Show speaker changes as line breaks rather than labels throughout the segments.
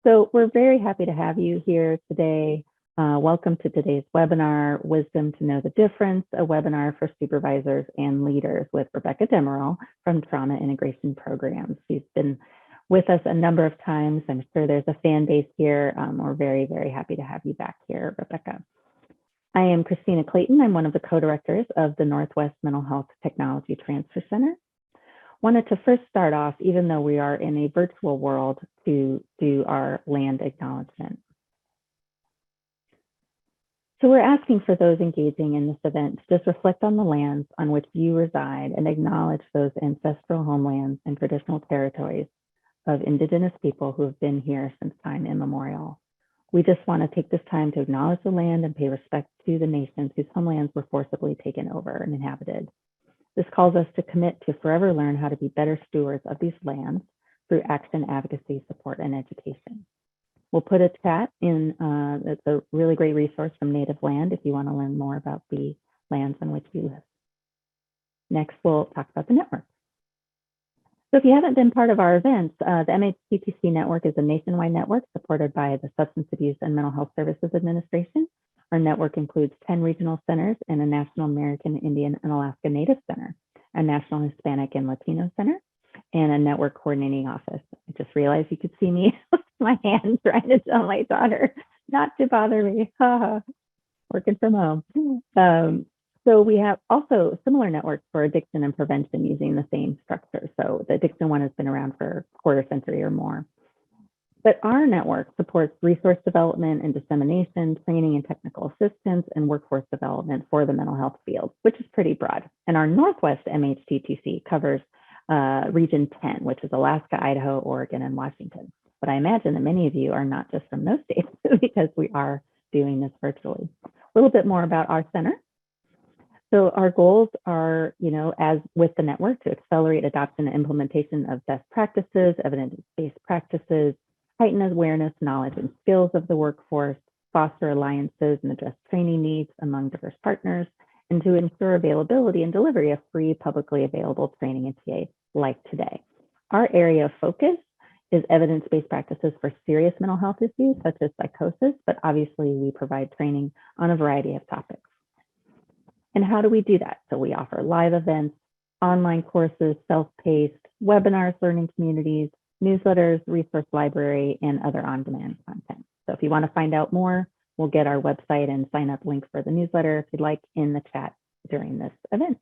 So we're very happy to have you here today. Welcome to today's webinar, Wisdom to Know the Difference, a webinar for supervisors and leaders with Rebecca Demerol from Trauma Integration Programs. She's been with us a number of times. I'm sure there's a fan base here. We're very, very happy to have you back here, Rebecca. I am Christina Clayton. I'm one of the co-directors of the Northwest Mental Health Technology Transfer Center. Wanted to first start off, even though we are in a virtual world, to do our land acknowledgement. So we're asking for those engaging in this event to just reflect on the lands on which you reside and acknowledge those ancestral homelands and traditional territories of Indigenous people who have been here since time immemorial. We just want to take this time to acknowledge the land and pay respect to the nations whose homelands were forcibly taken over and inhabited. This calls us to commit to forever learn how to be better stewards of these lands through action, advocacy, support, and education. We'll put a chat in, it's a really great resource from Native Land if you want to learn more about the lands on which you live. Next, we'll talk about the network. So if you haven't been part of our events, the MHCCC Network is a nationwide network supported by the Substance Abuse and Mental Health Services Administration. Our network includes 10 regional centers and a National American Indian and Alaska Native Center, a National Hispanic and Latino Center, and a network coordinating office. I just realized you could see me with my hand trying to tell my daughter not to bother me, working from home. So we have also similar networks for addiction and prevention using the same structure. So the addiction one has been around for a quarter century or more. But our network supports resource development and dissemination, training and technical assistance, and workforce development for the mental health field, which is pretty broad. And our Northwest MHCTC covers Region 10, which is Alaska, Idaho, Oregon, and Washington. But I imagine that many of you are not just from those states because we are doing this virtually. A little bit more about our center. So our goals are, as with the network, to accelerate adoption and implementation of best practices, evidence-based practices, heighten awareness, knowledge, and skills of the workforce, foster alliances and address training needs among diverse partners, and to ensure availability and delivery of free, publicly available training and TA like today. Our area of focus is evidence-based practices for serious mental health issues, such as psychosis, but obviously we provide training on a variety of topics. And how do we do that? So we offer live events, online courses, self-paced, webinars, learning communities, newsletters, resource library, and other on-demand content. So if you want to find out more, we'll get our website and sign up link for the newsletter if you'd like in the chat during this event.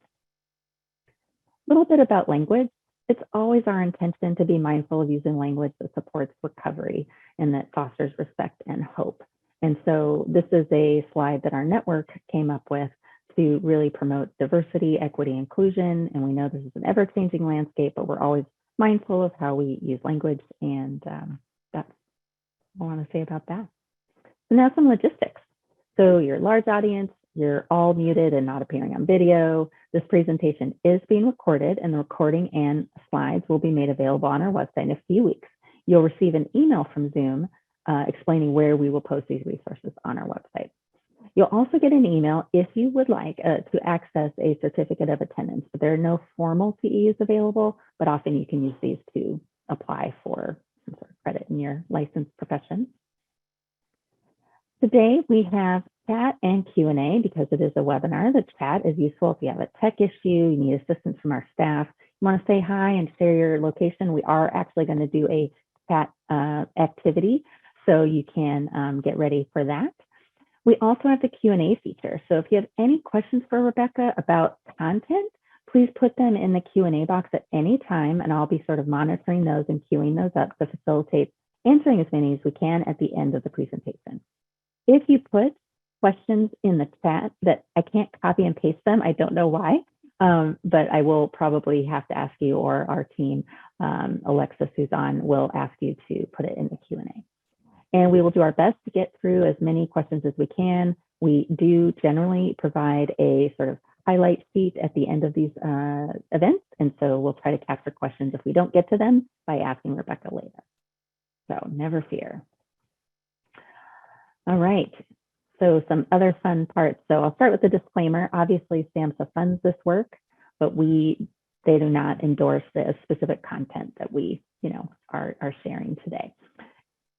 A little bit about language. It's always our intention to be mindful of using language that supports recovery and that fosters respect and hope. And so this is a slide that our network came up with to really promote diversity, equity, inclusion. And we know this is an ever-changing landscape, but we're always mindful of how we use language, and that's what I want to say about that. So now some logistics. So your large audience, you're all muted and not appearing on video. This presentation is being recorded, and the recording and slides will be made available on our website in a few weeks. You'll receive an email from Zoom explaining where we will post these resources on our website. You'll also get an email if you would like to access a certificate of attendance. But there are no formal CEUs available, but often you can use these to apply for some sort of credit in your licensed profession. Today we have chat and Q&A because it is a webinar. The chat is useful if you have a tech issue, you need assistance from our staff, you want to say hi and share your location. We are actually going to do a chat activity, so you can get ready for that. We also have the Q&A feature. So if you have any questions for Rebecca about content, please put them in the Q&A box at any time, and I'll be sort of monitoring those and queuing those up to facilitate answering as many as we can at the end of the presentation. If you put questions in the chat that I can't copy and paste them, I don't know why, but I will probably have to ask you, or our team, Alexis, who's on, will ask you to put it in the Q&A. And we will do our best to get through as many questions as we can. We do generally provide a sort of highlight sheet at the end of these events. And so we'll try to capture questions if we don't get to them by asking Rebecca later. So never fear. All right. So some other fun parts. So I'll start with the disclaimer. Obviously, SAMHSA funds this work, but they do not endorse the specific content that we are sharing today.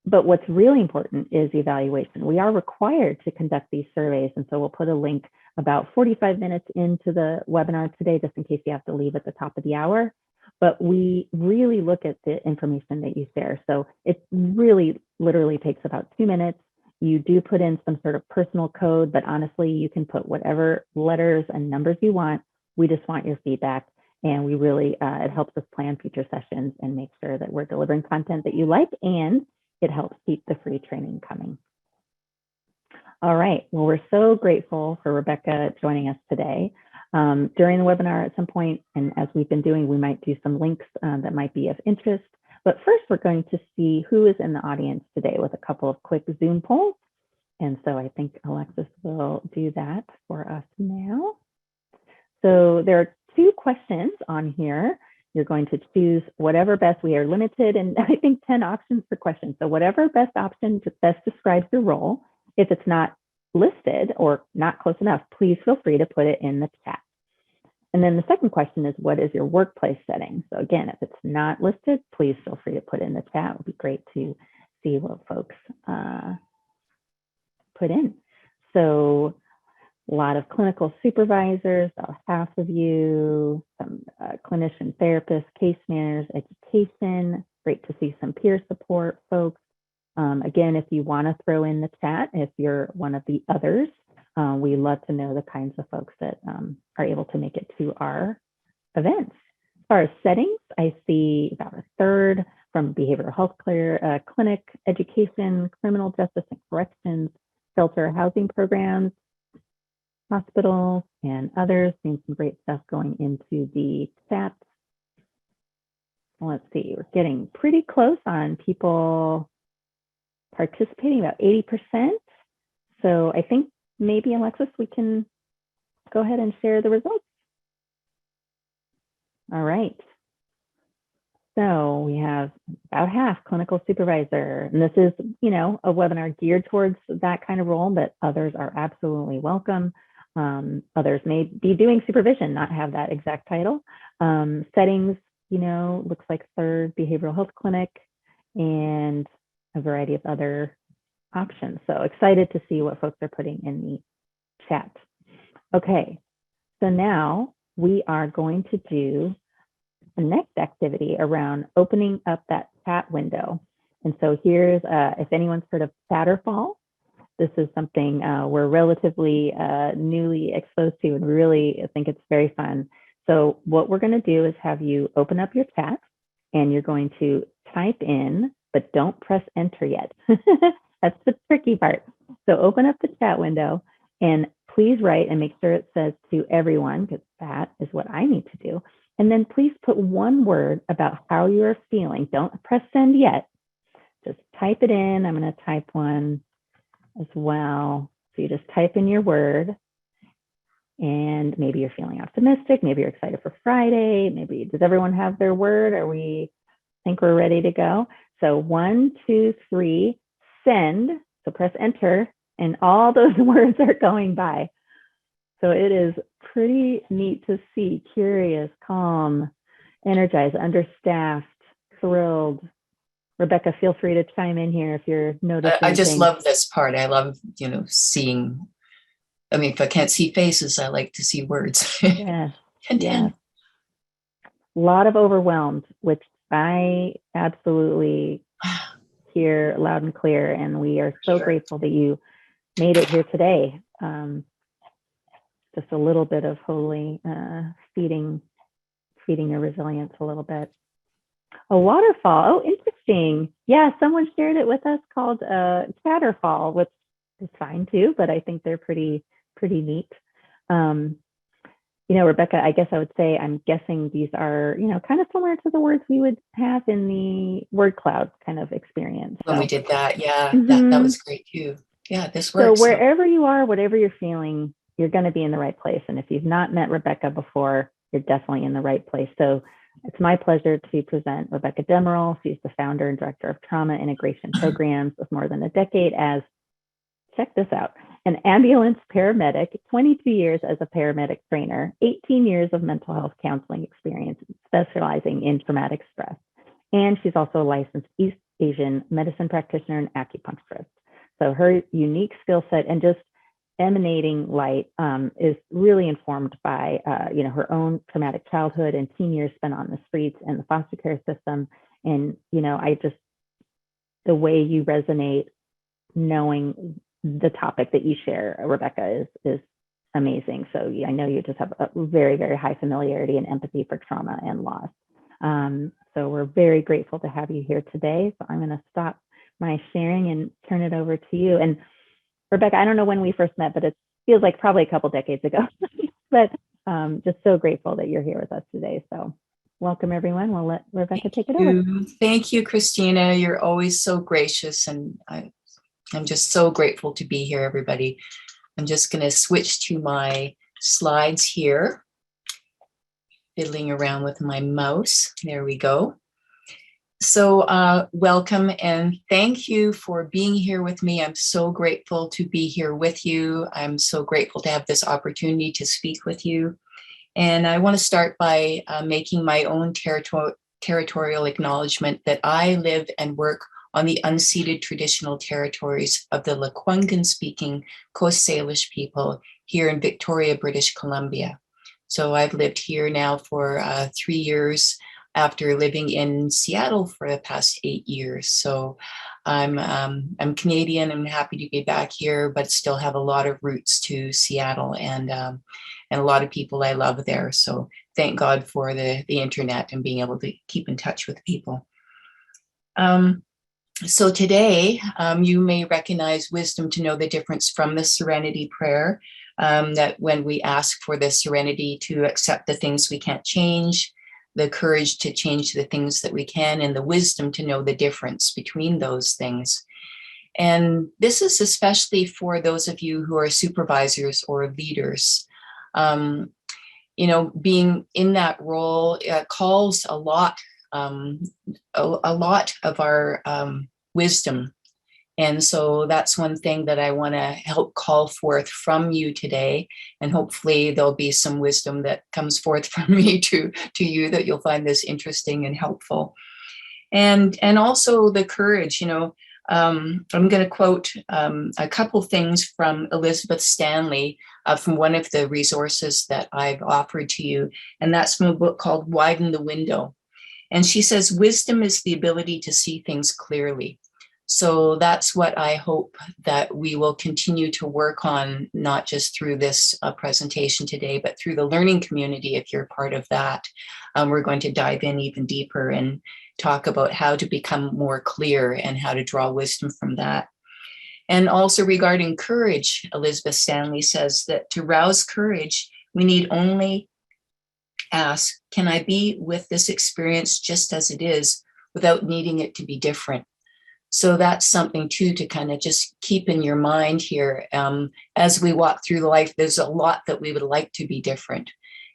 But what's really important is evaluation. We are required to conduct these surveys. And so we'll put a link about 45 minutes into the webinar today, just in case you have to leave at the top of the hour. But we really look at the information that you share. So it really literally takes about 2 minutes. You do put in some sort of personal code, but honestly, you can put whatever letters and numbers you want. We just want your feedback. And we really, it helps us plan future sessions and make sure that we're delivering content that you like, and it helps keep the free training coming. All right, well, we're so grateful for Rebecca joining us today. During the webinar at some point, and as we've been doing, we might do some links that might be of interest. But first, we're going to see who is in the audience today with a couple of quick Zoom polls. And so I think Alexis will do that for us now. So there are 2 questions on here. You're going to choose whatever best, we are limited, and I think 10 options per question. So whatever best option best describes your role. If it's not listed or not close enough, please feel free to put it in the chat. And then the second question is, what is your workplace setting? So again, if it's not listed, please feel free to put it in the chat. It would be great to see what folks put in. So a lot of clinical supervisors, about half of you, some clinician therapists, case managers, education. Great to see some peer support folks. Again, if you want to throw in the chat, if you're one of the others, we love to know the kinds of folks that are able to make it to our events. As far as settings, I see about a third from behavioral health clinic, education, criminal justice and corrections, shelter housing programs, hospitals, and others. Seeing some great stuff going into the chat. Let's see, we're getting pretty close on people participating, about 80%. So I think maybe, Alexis, we can go ahead and share the results. All right. So we have about half clinical supervisor, and this is, you know, a webinar geared towards that kind of role, but others are absolutely welcome. Others may be doing supervision, not have that exact title. Settings, you know, looks like third behavioral health clinic, and a variety of other options. So excited to see what folks are putting in the chat. Okay, so now we are going to do the next activity around opening up that chat window. And so here's, if anyone's heard of Chatterfall, this is something we're relatively newly exposed to, and really think it's very fun. So what we're going to do is have you open up your chat, and you're going to type in, but don't press enter yet. That's the tricky part. So open up the chat window and please write, and make sure it says to everyone, because that is what I need to do. And then please put one word about how you are feeling. Don't press send yet. Just type it in. I'm going to type one as well. So you just type in your word, and maybe you're feeling optimistic. Maybe you're excited for Friday. Maybe, does everyone have their word? Or we think we're ready to go? So 1, 2, 3, send. So press enter, and all those words are going by. So it is pretty neat to see. Curious, calm, energized, understaffed, thrilled. Rebecca, feel free to chime in here if you're noticing.
I just love this part. I love, you know, seeing. I mean, if I can't see faces, I like to see words.
Yes. Yes. A lot of overwhelmed, which I absolutely hear loud and clear. And we are so grateful that you made it here today. Just a little bit of holy feeding your resilience a little bit. A waterfall. Oh, interesting. Yeah, someone shared it with us called Chatterfall, which is fine too, but I think they're pretty neat. You know, Rebecca, I guess I would say, I'm guessing these are, you know, kind of similar to the words we would have in the word cloud kind of experience.
When we did that, yeah,
Mm-hmm.
that was great too. Yeah, this works.
So wherever you are, whatever you're feeling, you're going to be in the right place. And if you've not met Rebecca before, you're definitely in the right place. So it's my pleasure to present Rebecca Demerol. She's the founder and director of Trauma Integration Programs with more than a decade as, check this out, an ambulance paramedic, 22 years as a paramedic trainer, 18 years of mental health counseling experience, specializing in traumatic stress. And she's also a licensed Asian medicine practitioner and acupuncturist. So her unique skill set and just emanating light is really informed by her own traumatic childhood and teen years spent on the streets and the foster care system. And the way you resonate, knowing the topic that you share, Rebecca, is amazing. So I know you just have a very, very high familiarity and empathy for trauma and loss. So we're very grateful to have you here today. So I'm going to stop my sharing and turn it over to you. And Rebecca, I don't know when we first met, but it feels like probably a couple decades ago. But just so grateful that you're here with us today. So welcome, everyone. We'll let Rebecca take it over.
Thank you, Christina. You're always so gracious, and I'm just so grateful to be here, everybody. I'm just going to switch to my slides here, fiddling around with my mouse. There we go. So welcome and thank you for being here with me. I'm so grateful to be here with you. I'm so grateful to have this opportunity to speak with you. And I want to start by making my own territorial acknowledgement that I live and work on the unceded traditional territories of the Lekwungen-speaking Coast Salish people here in Victoria, British Columbia. So I've lived here now for 3 years after living in Seattle for the past 8 years. So I'm Canadian. I'm happy to be back here, but still have a lot of roots to Seattle and a lot of people I love there. So thank God for the internet and being able to keep in touch with people. So today, you may recognize wisdom to know the difference from the serenity prayer, that when we ask for the serenity to accept the things we can't change, the courage to change the things that we can, and the wisdom to know the difference between those things. And this is especially for those of you who are supervisors or leaders. Being in that role calls a lot of our wisdom. And so that's one thing that I want to help call forth from you today. And hopefully there'll be some wisdom that comes forth from me to you, that you'll find this interesting and helpful. And also the courage, I'm going to quote a couple things from Elizabeth Stanley from one of the resources that I've offered to you. And that's from a book called Widen the Window. And she says, wisdom is the ability to see things clearly. So that's what I hope that we will continue to work on, not just through this presentation today, but through the learning community. If you're part of that, we're going to dive in even deeper and talk about how to become more clear and how to draw wisdom from that. And also regarding courage, Elizabeth Stanley says that to rouse courage, we need only ask, can I be with this experience just as it is without needing it to be different? So that's something too to kind of just keep in your mind here. As we walk through life, there's a lot that we would like to be different.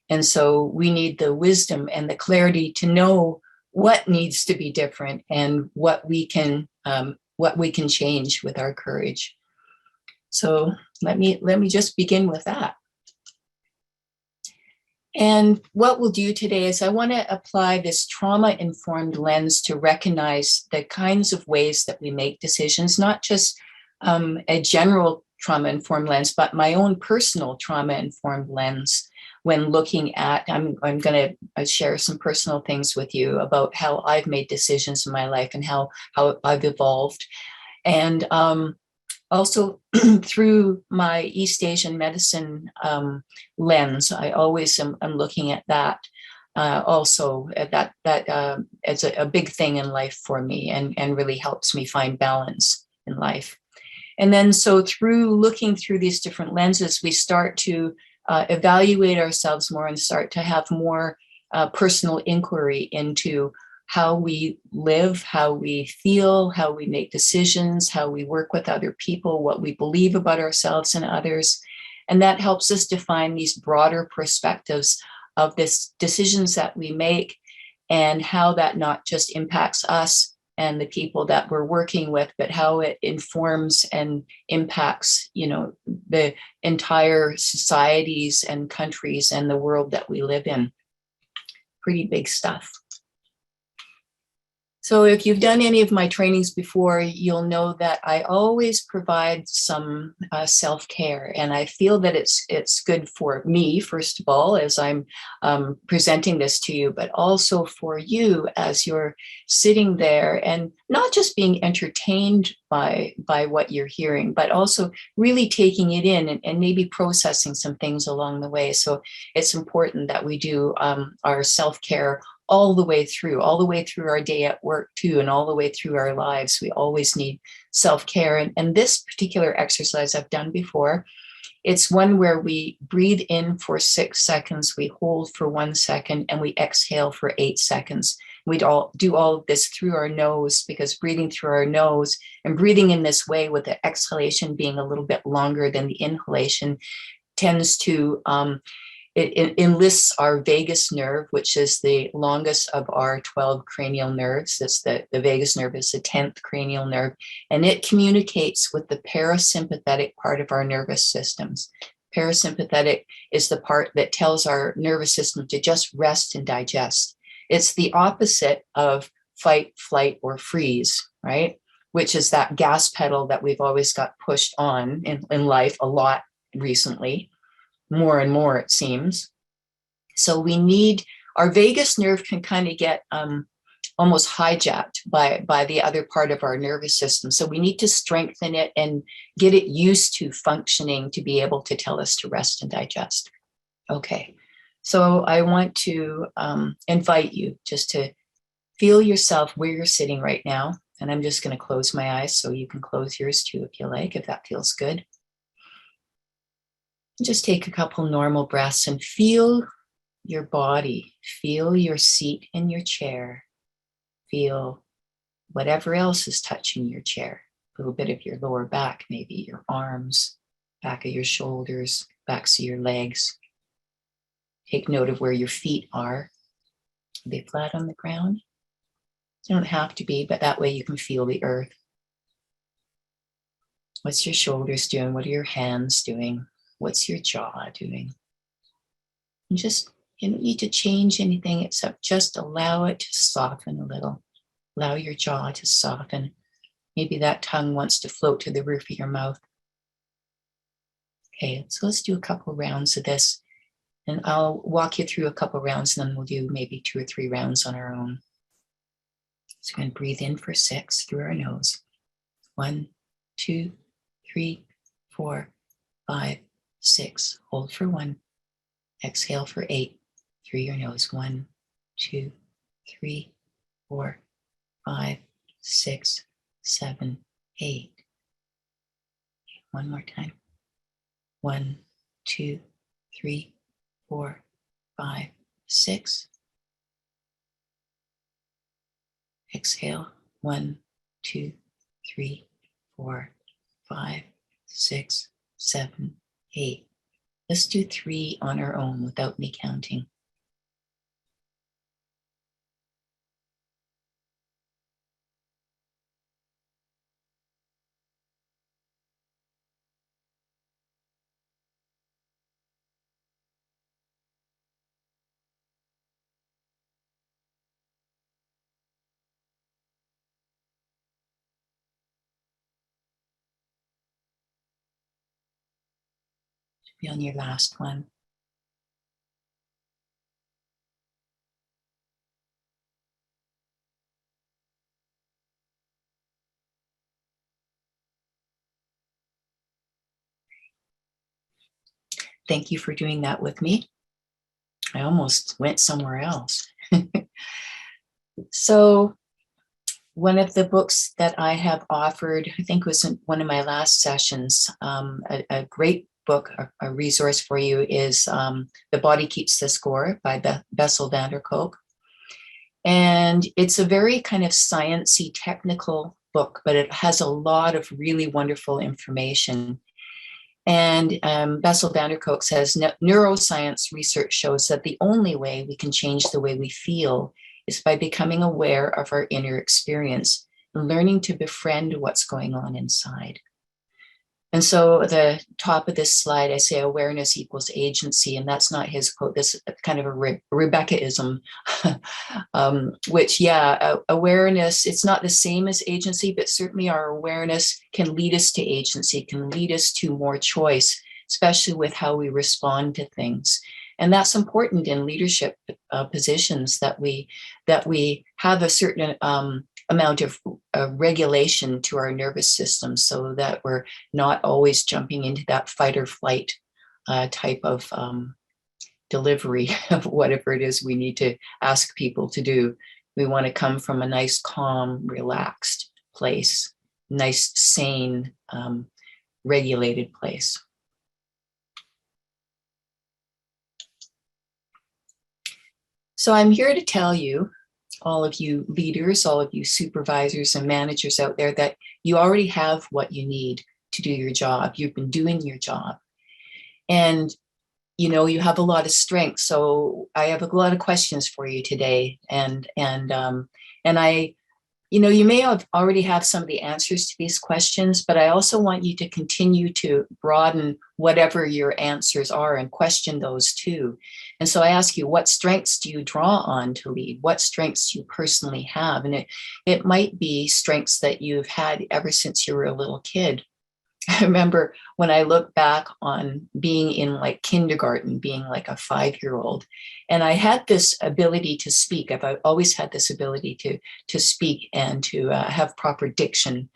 And so we need the wisdom and the clarity to know what needs to be different and what we can change with our courage. So let me just begin with that. And what we'll do today is I want to apply this trauma-informed lens to recognize the kinds of ways that we make decisions, not just a general trauma-informed lens, but my own personal trauma-informed lens when looking at, I'm going to share some personal things with you about how I've made decisions in my life and how I've evolved. And also, through my East Asian medicine lens, I always am looking at that also. That is a big thing in life for me and really helps me find balance in life. And then so through looking through these different lenses, we start to evaluate ourselves more and start to have more personal inquiry into how we live, how we feel, how we make decisions, how we work with other people, what we believe about ourselves and others. And that helps us define these broader perspectives of this decisions that we make and how that not just impacts us and the people that we're working with, but how it informs and impacts, the entire societies and countries and the world that we live in. Pretty big stuff. So if you've done any of my trainings before, you'll know that I always provide some self-care, and I feel that it's good for me, first of all, as I'm presenting this to you, but also for you as you're sitting there and not just being entertained by what you're hearing, but also really taking it in and maybe processing some things along the way. So it's important that we do our self-care all the way through our day at work too, and all the way through our lives. We always need self-care. And this particular exercise I've done before, it's one where we breathe in for 6 seconds, we hold for 1 second, and we exhale for 8 seconds. We'd all do all of this through our nose, because breathing through our nose and breathing in this way with the exhalation being a little bit longer than the inhalation tends to it enlists our vagus nerve, which is the longest of our 12 cranial nerves. It's the vagus nerve is the 10th cranial nerve, and it communicates with the parasympathetic part of our nervous systems. Parasympathetic is the part that tells our nervous system to just rest and digest. It's the opposite of fight, flight, or freeze, right? Which is that gas pedal that we've always got pushed on in life a lot recently. More and more, it seems. So we need, our vagus nerve can kind of get almost hijacked by the other part of our nervous system. So we need to strengthen it and get it used to functioning to be able to tell us to rest and digest. Okay, so I want to invite you just to feel yourself where you're sitting right now. And I'm just going to close my eyes so you can close yours too if you like, if that feels good. Just take a couple normal breaths and feel your body, feel your seat in your chair, feel whatever else is touching your chair, a little bit of your lower back, maybe your arms, back of your shoulders, backs of your legs. Take note of where your feet are. Are they flat on the ground? They don't have to be, but that way you can feel the earth. What's your shoulders doing? What are your hands doing? What's your jaw doing? And just, you don't need to change anything except just allow it to soften a little. Allow your jaw to soften. Maybe that tongue wants to float to the roof of your mouth. Okay, so let's do a couple rounds of this. And I'll walk you through a couple rounds, and then we'll do maybe 2 or 3 rounds on our own. So we're going to breathe in for 6 through our nose. 1, 2, 3, 4, 5, 6. Hold for 1. Exhale for 8 through your nose. 1, 2, 3, 4, 5, 6, 7, 8. One more time. 1, 2, 3, 4, 5, 6. Exhale. 1, 2, 3, 4, 5, 6, 7, 8. Let's do 3 on our own without me counting. Be on your last one. Thank you for doing that with me. I almost went somewhere else. So one of the books that I have offered, I think was in one of my last sessions, a great book, a resource for you is The Body Keeps the Score by Bessel van der Kolk. And it's a very kind of sciencey, technical book, but it has a lot of really wonderful information. And Bessel van der Kolk says, neuroscience research shows that the only way we can change the way we feel is by becoming aware of our inner experience and learning to befriend what's going on inside. And so the top of this slide, I say awareness equals agency, and that's not his quote. This is kind of a Rebecca-ism, which, awareness, it's not the same as agency, but certainly our awareness can lead us to agency, can lead us to more choice, especially with how we respond to things. And that's important in leadership positions, that we have a certain amount of regulation to our nervous system, so that we're not always jumping into that fight or flight type of delivery of whatever it is we need to ask people to do. We want to come from a nice, calm, relaxed place, nice, sane, regulated place. So I'm here to tell you, all of you leaders, all of you supervisors and managers out there, that you already have what you need to do your job. You've been doing your job. And, you know, you have a lot of strengths. So I have a lot of questions for you today. And I, you know, you may have already have some of the answers to these questions, but I also want you to continue to broaden whatever your answers are and question those too. And so I ask you, what strengths do you draw on to lead? What strengths do you personally have? And it might be strengths that you've had ever since you were a little kid. I remember when I look back on being in like kindergarten, being like a 5-year-old, and I had this ability to speak. I've always had this ability to speak and to have proper diction.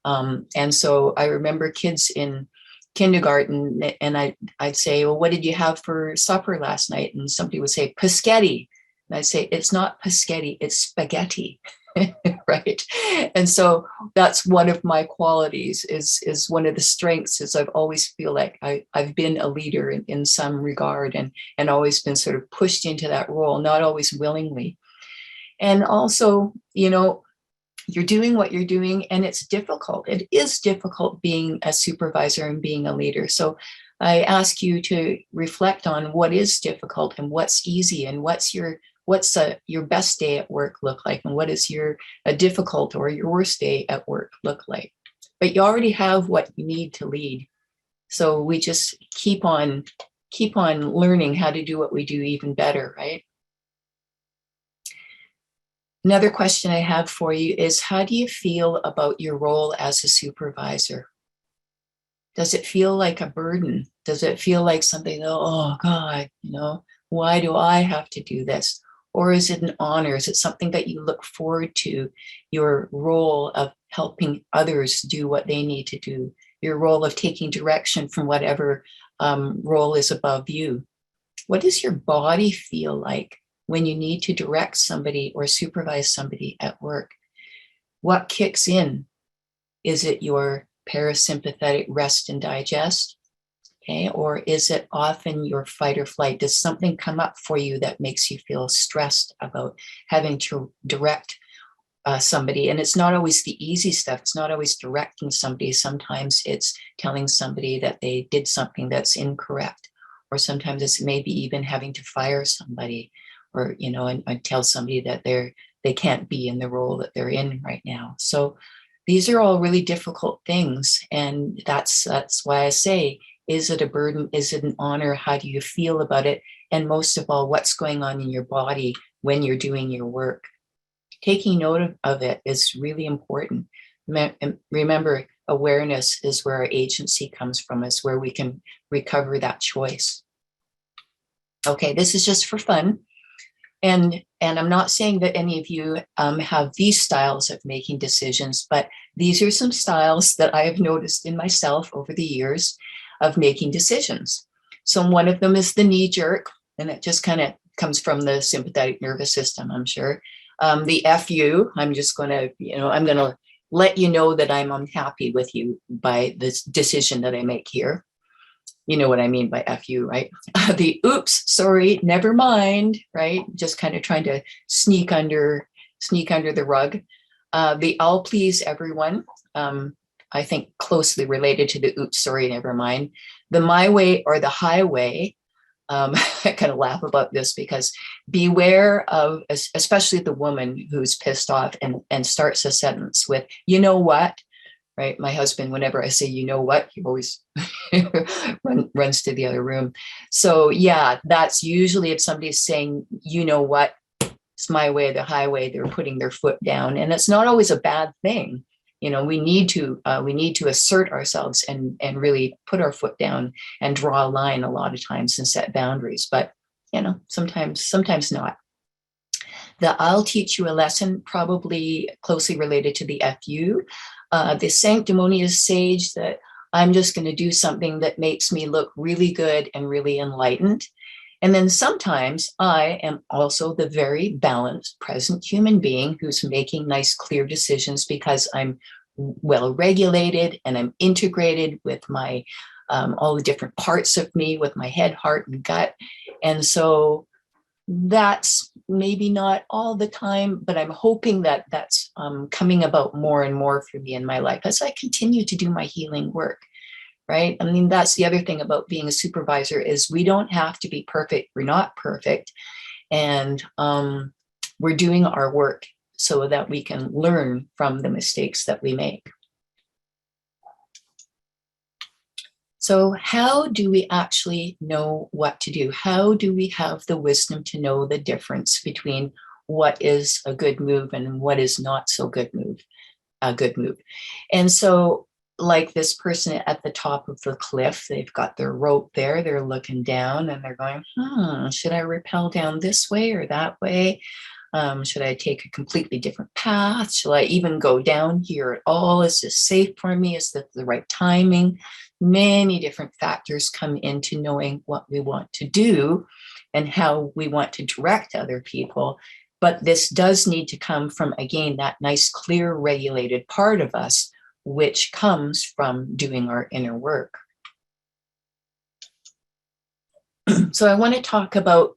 And so I remember kids in kindergarten, and I'd say, well, what did you have for supper last night? And somebody would say, Paschetti. And I'd say, it's not Paschetti, it's spaghetti. Right. And so that's one of my qualities, is one of the strengths, is I've always feel like I've been a leader in some regard, and always been sort of pushed into that role, not always willingly. And also, you know, you're doing what you're doing, and it's difficult. It is difficult being a supervisor and being a leader. So I ask you to reflect on what is difficult and what's easy, and what's your best day at work look like, and what is your difficult or your worst day at work look like. But you already have what you need to lead. So we just keep on learning how to do what we do even better, right? Another question I have for you is, how do you feel about your role as a supervisor? Does it feel like a burden? Does it feel like something, oh God, you know, why do I have to do this? Or is it an honor? Is it something that you look forward to, your role of helping others do what they need to do, your role of taking direction from whatever role is above you? What does your body feel like when you need to direct somebody or supervise somebody at work? What kicks in? Is it your parasympathetic rest and digest? Okay, or is it often your fight or flight? Does something come up for you that makes you feel stressed about having to direct somebody? And it's not always the easy stuff. It's not always directing somebody. Sometimes it's telling somebody that they did something that's incorrect, or sometimes it's maybe even having to fire somebody, or, you know, and tell somebody that they can't be in the role that they're in right now. So these are all really difficult things, and that's why I say, is it a burden? Is it an honor? How do you feel about it? And most of all, what's going on in your body when you're doing your work? Taking note of it is really important. Remember, awareness is where our agency comes from, is where we can recover that choice. Okay, this is just for fun. And I'm not saying that any of you have these styles of making decisions, but these are some styles that I have noticed in myself over the years of making decisions. So one of them is the knee jerk, and it just kind of comes from the sympathetic nervous system, I'm sure. The FU, I'm just going to, you know, I'm going to let you know that I'm unhappy with you by this decision that I make here. You know what I mean by FU, right? The oops, sorry, never mind, right? Just kind of trying to sneak under the rug. The I'll please everyone. I think closely related to the oops, sorry, never mind. The my way or the highway. I kind of laugh about this because beware of, especially the woman who's pissed off and starts a sentence with, you know what, right? My husband, whenever I say, you know what, he always runs to the other room. So yeah, that's usually if somebody's saying, you know what, it's my way or the highway, they're putting their foot down. And it's not always a bad thing. You know, we need to assert ourselves and really put our foot down and draw a line a lot of times and set boundaries. But, you know, sometimes not. The I'll teach you a lesson, probably closely related to the FU. The sanctimonious sage, that I'm just going to do something that makes me look really good and really enlightened. And then sometimes I am also the very balanced, present human being who's making nice, clear decisions because I'm well regulated and I'm integrated with my all the different parts of me, with my head, heart, and gut. And so that's maybe not all the time, but I'm hoping that that's coming about more and more for me in my life as I continue to do my healing work. Right? I mean, that's the other thing about being a supervisor is we don't have to be perfect. We're not perfect. And we're doing our work so that we can learn from the mistakes that we make. So how do we actually know what to do? How do we have the wisdom to know the difference between what is a good move and what is not so good move, a good move? And so like this person at the top of the cliff, they've got their rope there, they're looking down and they're going, should I rappel down this way or that way? Should I take a completely different path? Shall I even go down here at all? Is this safe for me? Is that the right timing? Many different factors come into knowing what we want to do and how we want to direct other people. But this does need to come from, again, that nice, clear, regulated part of us, which comes from doing our inner work. So I want to talk about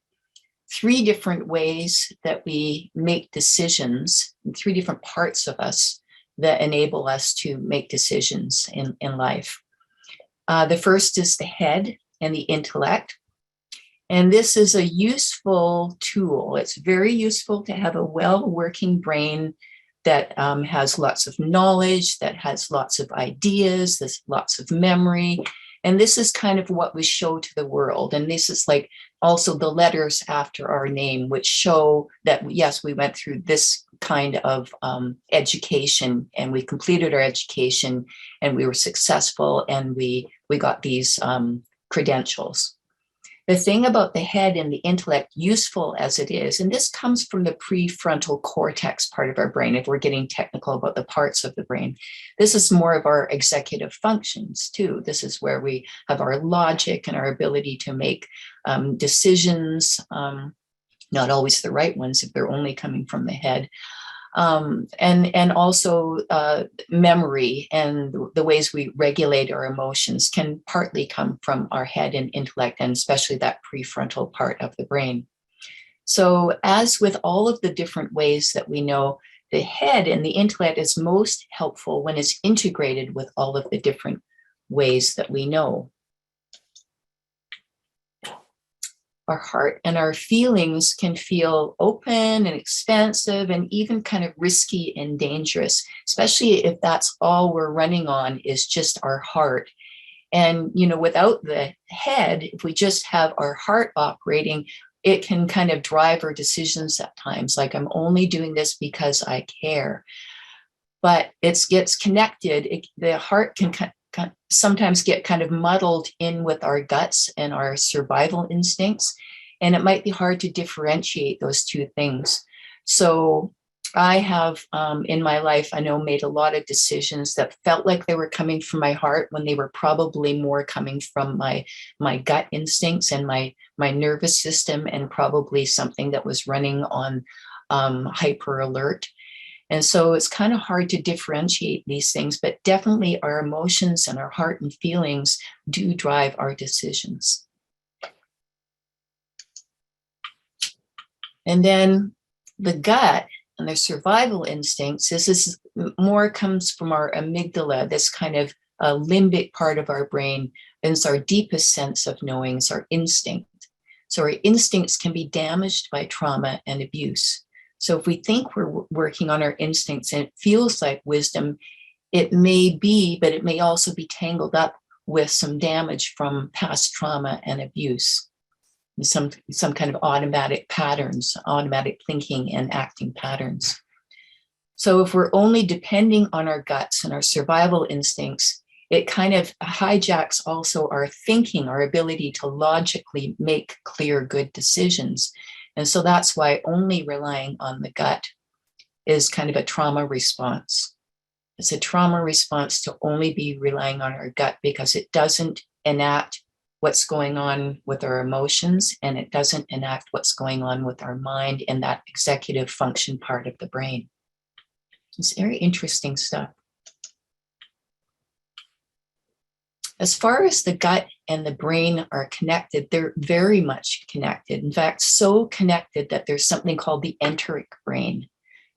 3 different ways that we make decisions, 3 different parts of us that enable us to make decisions in life. The first is the head and the intellect. And this is a useful tool. It's very useful to have a well-working brain that has lots of knowledge, that has lots of ideas, there's lots of memory. And this is kind of what we show to the world. And this is like also the letters after our name, which show that, yes, we went through this kind of education and we completed our education and we were successful and we got these credentials. The thing about the head and the intellect, useful as it is, and this comes from the prefrontal cortex part of our brain, if we're getting technical about the parts of the brain, this is more of our executive functions too. This is where we have our logic and our ability to make decisions, not always the right ones if they're only coming from the head. And also memory and the ways we regulate our emotions can partly come from our head and intellect, and especially that prefrontal part of the brain. So as with all of the different ways that we know, the head and the intellect is most helpful when it's integrated with all of the different ways that we know. Our heart and our feelings can feel open and expansive and even kind of risky and dangerous, especially if that's all we're running on is just our heart. And, you know, without the head, if we just have our heart operating, it can kind of drive our decisions at times. Like, I'm only doing this because I care. But it gets connected. The heart can sometimes get kind of muddled in with our guts and our survival instincts. And it might be hard to differentiate those 2 things. So I have in my life, I know, made a lot of decisions that felt like they were coming from my heart when they were probably more coming from my gut instincts and my nervous system, and probably something that was running on hyper alert. And so it's kind of hard to differentiate these things, but definitely our emotions and our heart and feelings do drive our decisions. And then the gut and the survival instincts, this is more comes from our amygdala, this kind of limbic part of our brain, and it's our deepest sense of knowing, it's our instinct. So our instincts can be damaged by trauma and abuse. So if we think we're working on our instincts and it feels like wisdom, It may be, but it may also be tangled up with some damage from past trauma and abuse, some kind of automatic patterns, automatic thinking and acting patterns. So if we're only depending on our guts and our survival instincts, it kind of hijacks also our thinking, our ability to logically make clear, good decisions. And so that's why only relying on the gut is kind of a trauma response. It's a trauma response to only be relying on our gut, because it doesn't enact what's going on with our emotions, and it doesn't enact what's going on with our mind and that executive function part of the brain. It's very interesting stuff. As far as the gut and the brain are connected, they're very much connected. In fact, so connected that there's something called the enteric brain.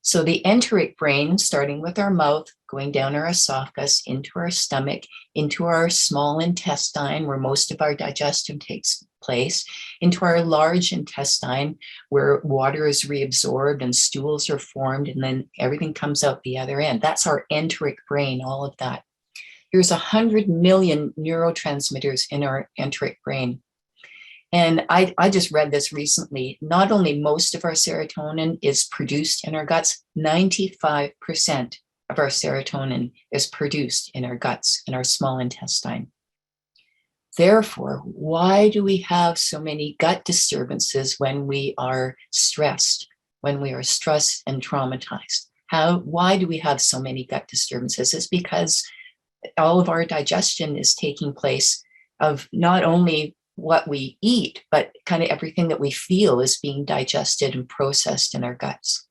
So the enteric brain, starting with our mouth, going down our esophagus, into our stomach, into our small intestine, where most of our digestion takes place, into our large intestine, where water is reabsorbed and stools are formed, and then everything comes out the other end. That's our enteric brain, all of that. There's 100 million neurotransmitters in our enteric brain. And I just read this recently. Not only most of our serotonin is produced in our guts, 95% of our serotonin is produced in our guts, in our small intestine. Therefore, why do we have so many gut disturbances when we are stressed, and traumatized? Why do we have so many gut disturbances? It's because all of our digestion is taking place of not only what we eat, but kind of everything that we feel is being digested and processed in our guts.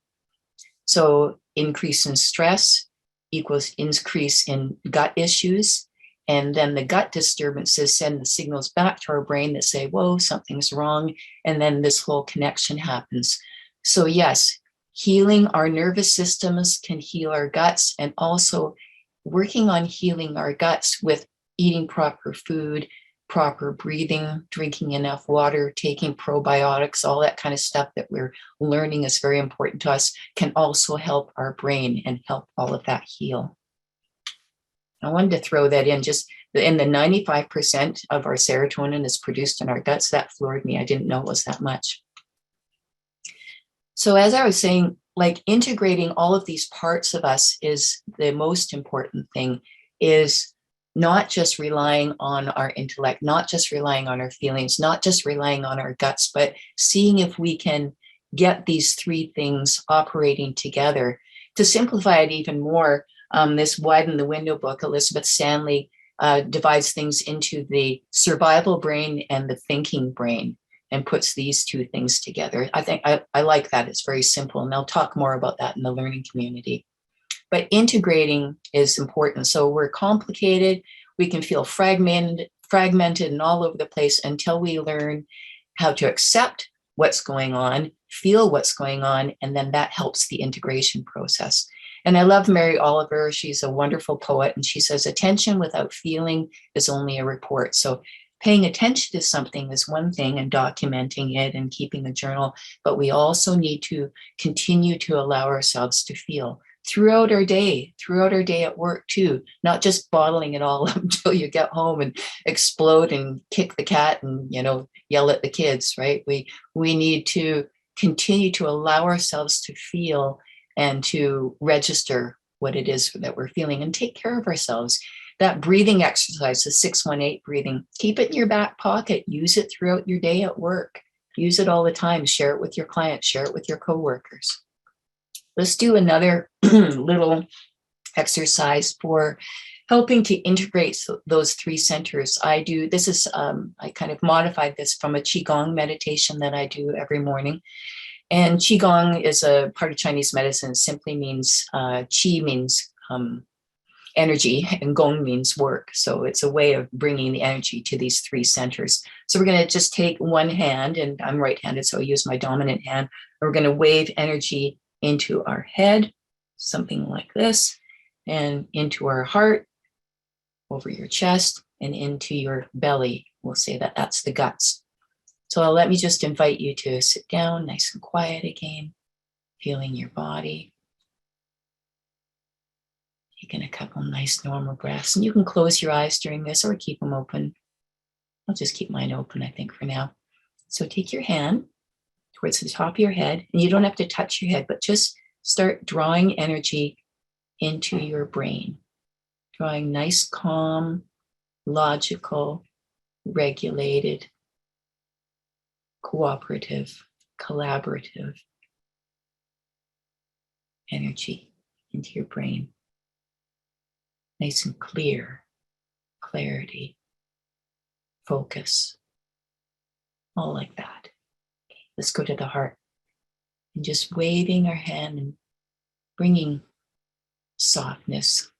So increase in stress equals increase in gut issues. And then the gut disturbances send the signals back to our brain that say, whoa, something's wrong. And then this whole connection happens. So yes, healing our nervous systems can heal our guts, and also working on healing our guts with eating proper food, proper breathing, drinking enough water, taking probiotics, all that kind of stuff that we're learning is very important to us, can also help our brain and help all of that heal. I wanted to throw that in, just in the 95% of our serotonin is produced in our guts. That floored me. I didn't know it was that much. So as I was saying, like integrating all of these parts of us is the most important thing, is not just relying on our intellect, not just relying on our feelings, not just relying on our guts, but seeing if we can get these three things operating together. To simplify it even more, this Widen the Window book, Elizabeth Stanley divides things into the survival brain and the thinking brain, and puts these two things together. I think I like that. It's very simple, and I'll talk more about that in the learning community. But integrating is important. So we're complicated. We can feel fragmented and all over the place until we learn how to accept what's going on, feel what's going on, and then that helps the integration process. And I love Mary Oliver. She's a wonderful poet, and she says, attention without feeling is only a report. So paying attention to something is one thing, and documenting it and keeping a journal, but we also need to continue to allow ourselves to feel throughout our day at work too, not just bottling it all up until you get home and explode and kick the cat and, yell at the kids, right? We need to continue to allow ourselves to feel and to register what it is that we're feeling and take care of ourselves. That breathing exercise, the 618 breathing, keep it in your back pocket. Use it throughout your day at work. Use it all the time. Share it with your clients. Share it with your coworkers. Let's do another little exercise for helping to integrate those three centers. I kind of modified this from a Qigong meditation that I do every morning. And Qigong is a part of Chinese medicine. It simply means, Qi means energy, and Gong means work. So it's a way of bringing the energy to these three centers. So we're going to just take one hand, and I'm right-handed, so I use my dominant hand. We're going to wave energy into our head, something like this, and into our heart, over your chest, and into your belly. We'll say that that's the guts. So let me just invite you to sit down nice and quiet again, feeling your body. Taking a couple nice normal breaths. And you can close your eyes during this or keep them open. I'll just keep mine open, I think, for now. So take your hand towards the top of your head, and you don't have to touch your head, but just start drawing energy into your brain. Drawing nice, calm, logical, regulated, cooperative, collaborative energy into your brain. Nice and clear, clarity, focus, all like that. Okay, let's go to the heart. And just waving our hand and bringing softness,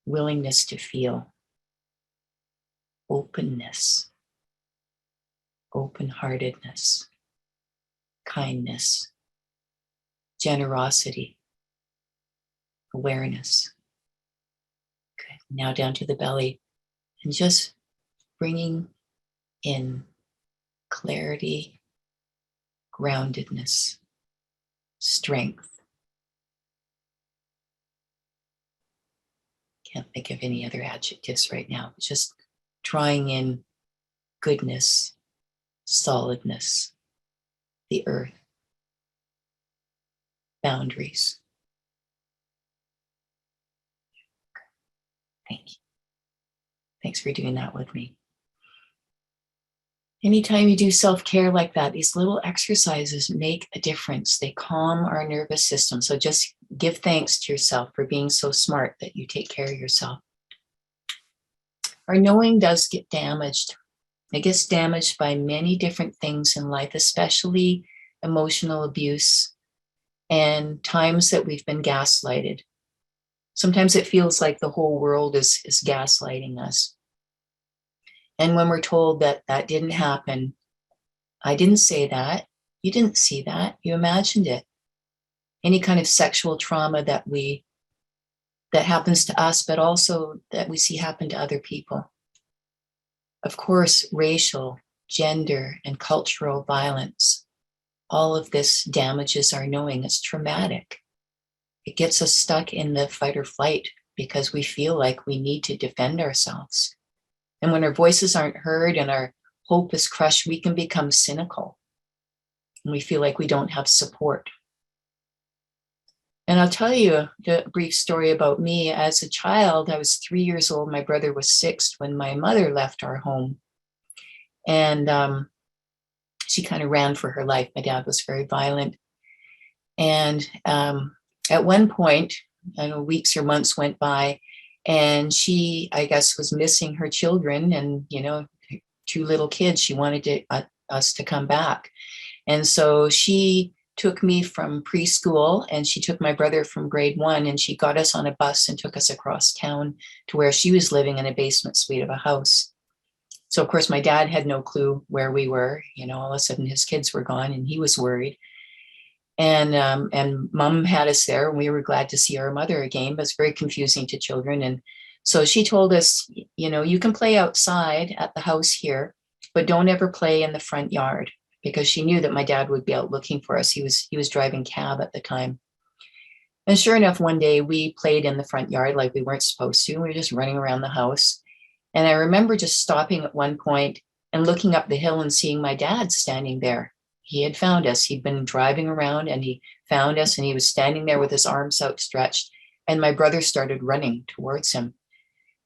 willingness to feel, openness, open-heartedness, kindness, generosity, awareness. Good. Now down to the belly and just bringing in clarity, groundedness, strength. Can't think of any other adjectives right now. Just drawing in goodness, solidness, the earth, boundaries. Thank you. Thanks for doing that with me. Anytime you do self-care like that, these little exercises make a difference. They calm our nervous system. So just give thanks to yourself for being so smart that you take care of yourself. Our knowing does get damaged. It gets damaged by many different things in life, especially emotional abuse and times that we've been gaslighted. Sometimes it feels like the whole world is gaslighting us. And when we're told that that didn't happen, I didn't say that, you didn't see that, you imagined it. Any kind of sexual trauma that happens to us, but also that we see happen to other people. Of course, racial, gender, and cultural violence, all of this damages our knowing. It's traumatic. It gets us stuck in the fight or flight because we feel like we need to defend ourselves. And when our voices aren't heard and our hope is crushed, we can become cynical. And we feel like we don't have support. And I'll tell you a brief story about me. As a child, I was 3 years old. My brother was 6 when my mother left our home. And she kind of ran for her life. My dad was very violent. And at one point, I know weeks or months went by, and she, I guess, was missing her children and, 2 little kids. She wanted us to come back. And so she took me from preschool and she took my brother from grade 1 and she got us on a bus and took us across town to where she was living in a basement suite of a house. So, of course, my dad had no clue where we were. All of a sudden his kids were gone and he was worried. And mom had us there and we were glad to see our mother again, but it's very confusing to children. And so she told us, you can play outside at the house here, but don't ever play in the front yard, because she knew that my dad would be out looking for us. He was driving cab at the time. And sure enough, one day we played in the front yard like we weren't supposed to. We were just running around the house. And I remember just stopping at one point and looking up the hill and seeing my dad standing there. He had found us. He'd been driving around and he found us and he was standing there with his arms outstretched. And my brother started running towards him.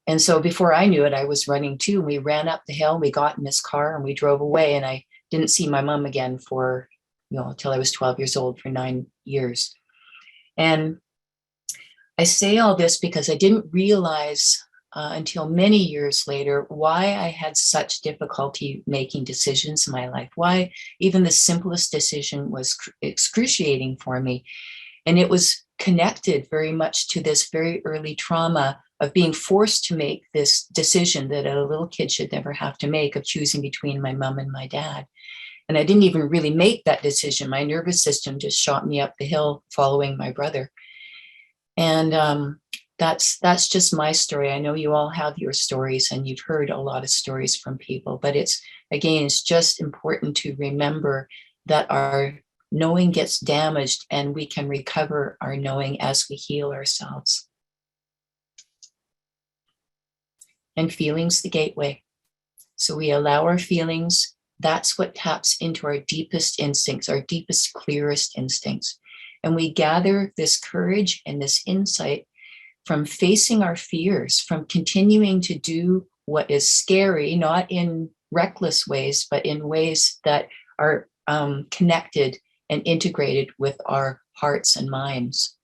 And so before I knew it, I was running too. We ran up the hill, we got in his car and we drove away. And I didn't see my mom again for, until I was 12 years old, for 9 years. And I say all this because I didn't realize until many years later why I had such difficulty making decisions in my life, why even the simplest decision was excruciating for me. And it was connected very much to this very early trauma of being forced to make this decision that a little kid should never have to make, of choosing between my mom and my dad. And I didn't even really make that decision. My nervous system just shot me up the hill following my brother. And that's just my story. I know you all have your stories and you've heard a lot of stories from people, but it's just important to remember that our knowing gets damaged, and we can recover our knowing as we heal ourselves. And feelings, the gateway. So we allow our feelings. That's what taps into our deepest instincts, our deepest, clearest instincts. And we gather this courage and this insight from facing our fears, from continuing to do what is scary, not in reckless ways, but in ways that are connected and integrated with our hearts and minds.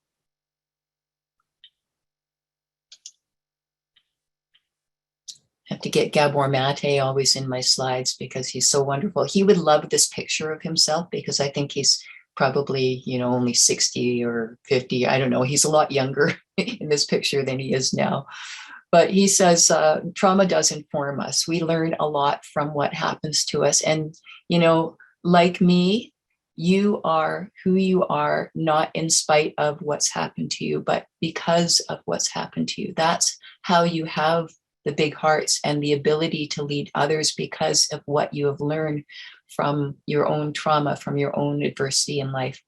I have to get Gabor Mate always in my slides because he's so wonderful. He would love this picture of himself because I think he's probably, only 60 or 50. I don't know. He's a lot younger in this picture than he is now. But he says trauma does inform us. We learn a lot from what happens to us. And, like me, you are who you are, not in spite of what's happened to you, but because of what's happened to you. That's how you have the big hearts and the ability to lead others, because of what you have learned from your own trauma, from your own adversity in life.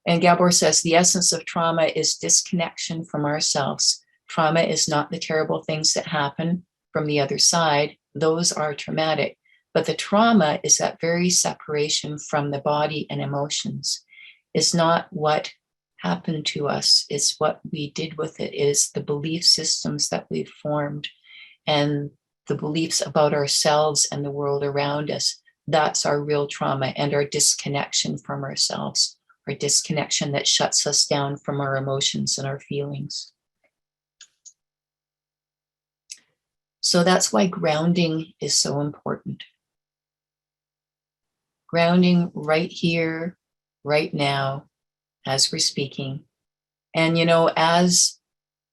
And Gabor says the essence of trauma is disconnection from ourselves. Trauma is not the terrible things that happen from the other side. Those are traumatic. But the trauma is that very separation from the body and emotions. It's not what happened to us. It's what we did with it. It is the belief systems that we've formed and the beliefs about ourselves and the world around us. That's our real trauma, and our disconnection from ourselves, our disconnection that shuts us down from our emotions and our feelings. So that's why grounding is so important. Grounding right here, right now, as we're speaking. And, as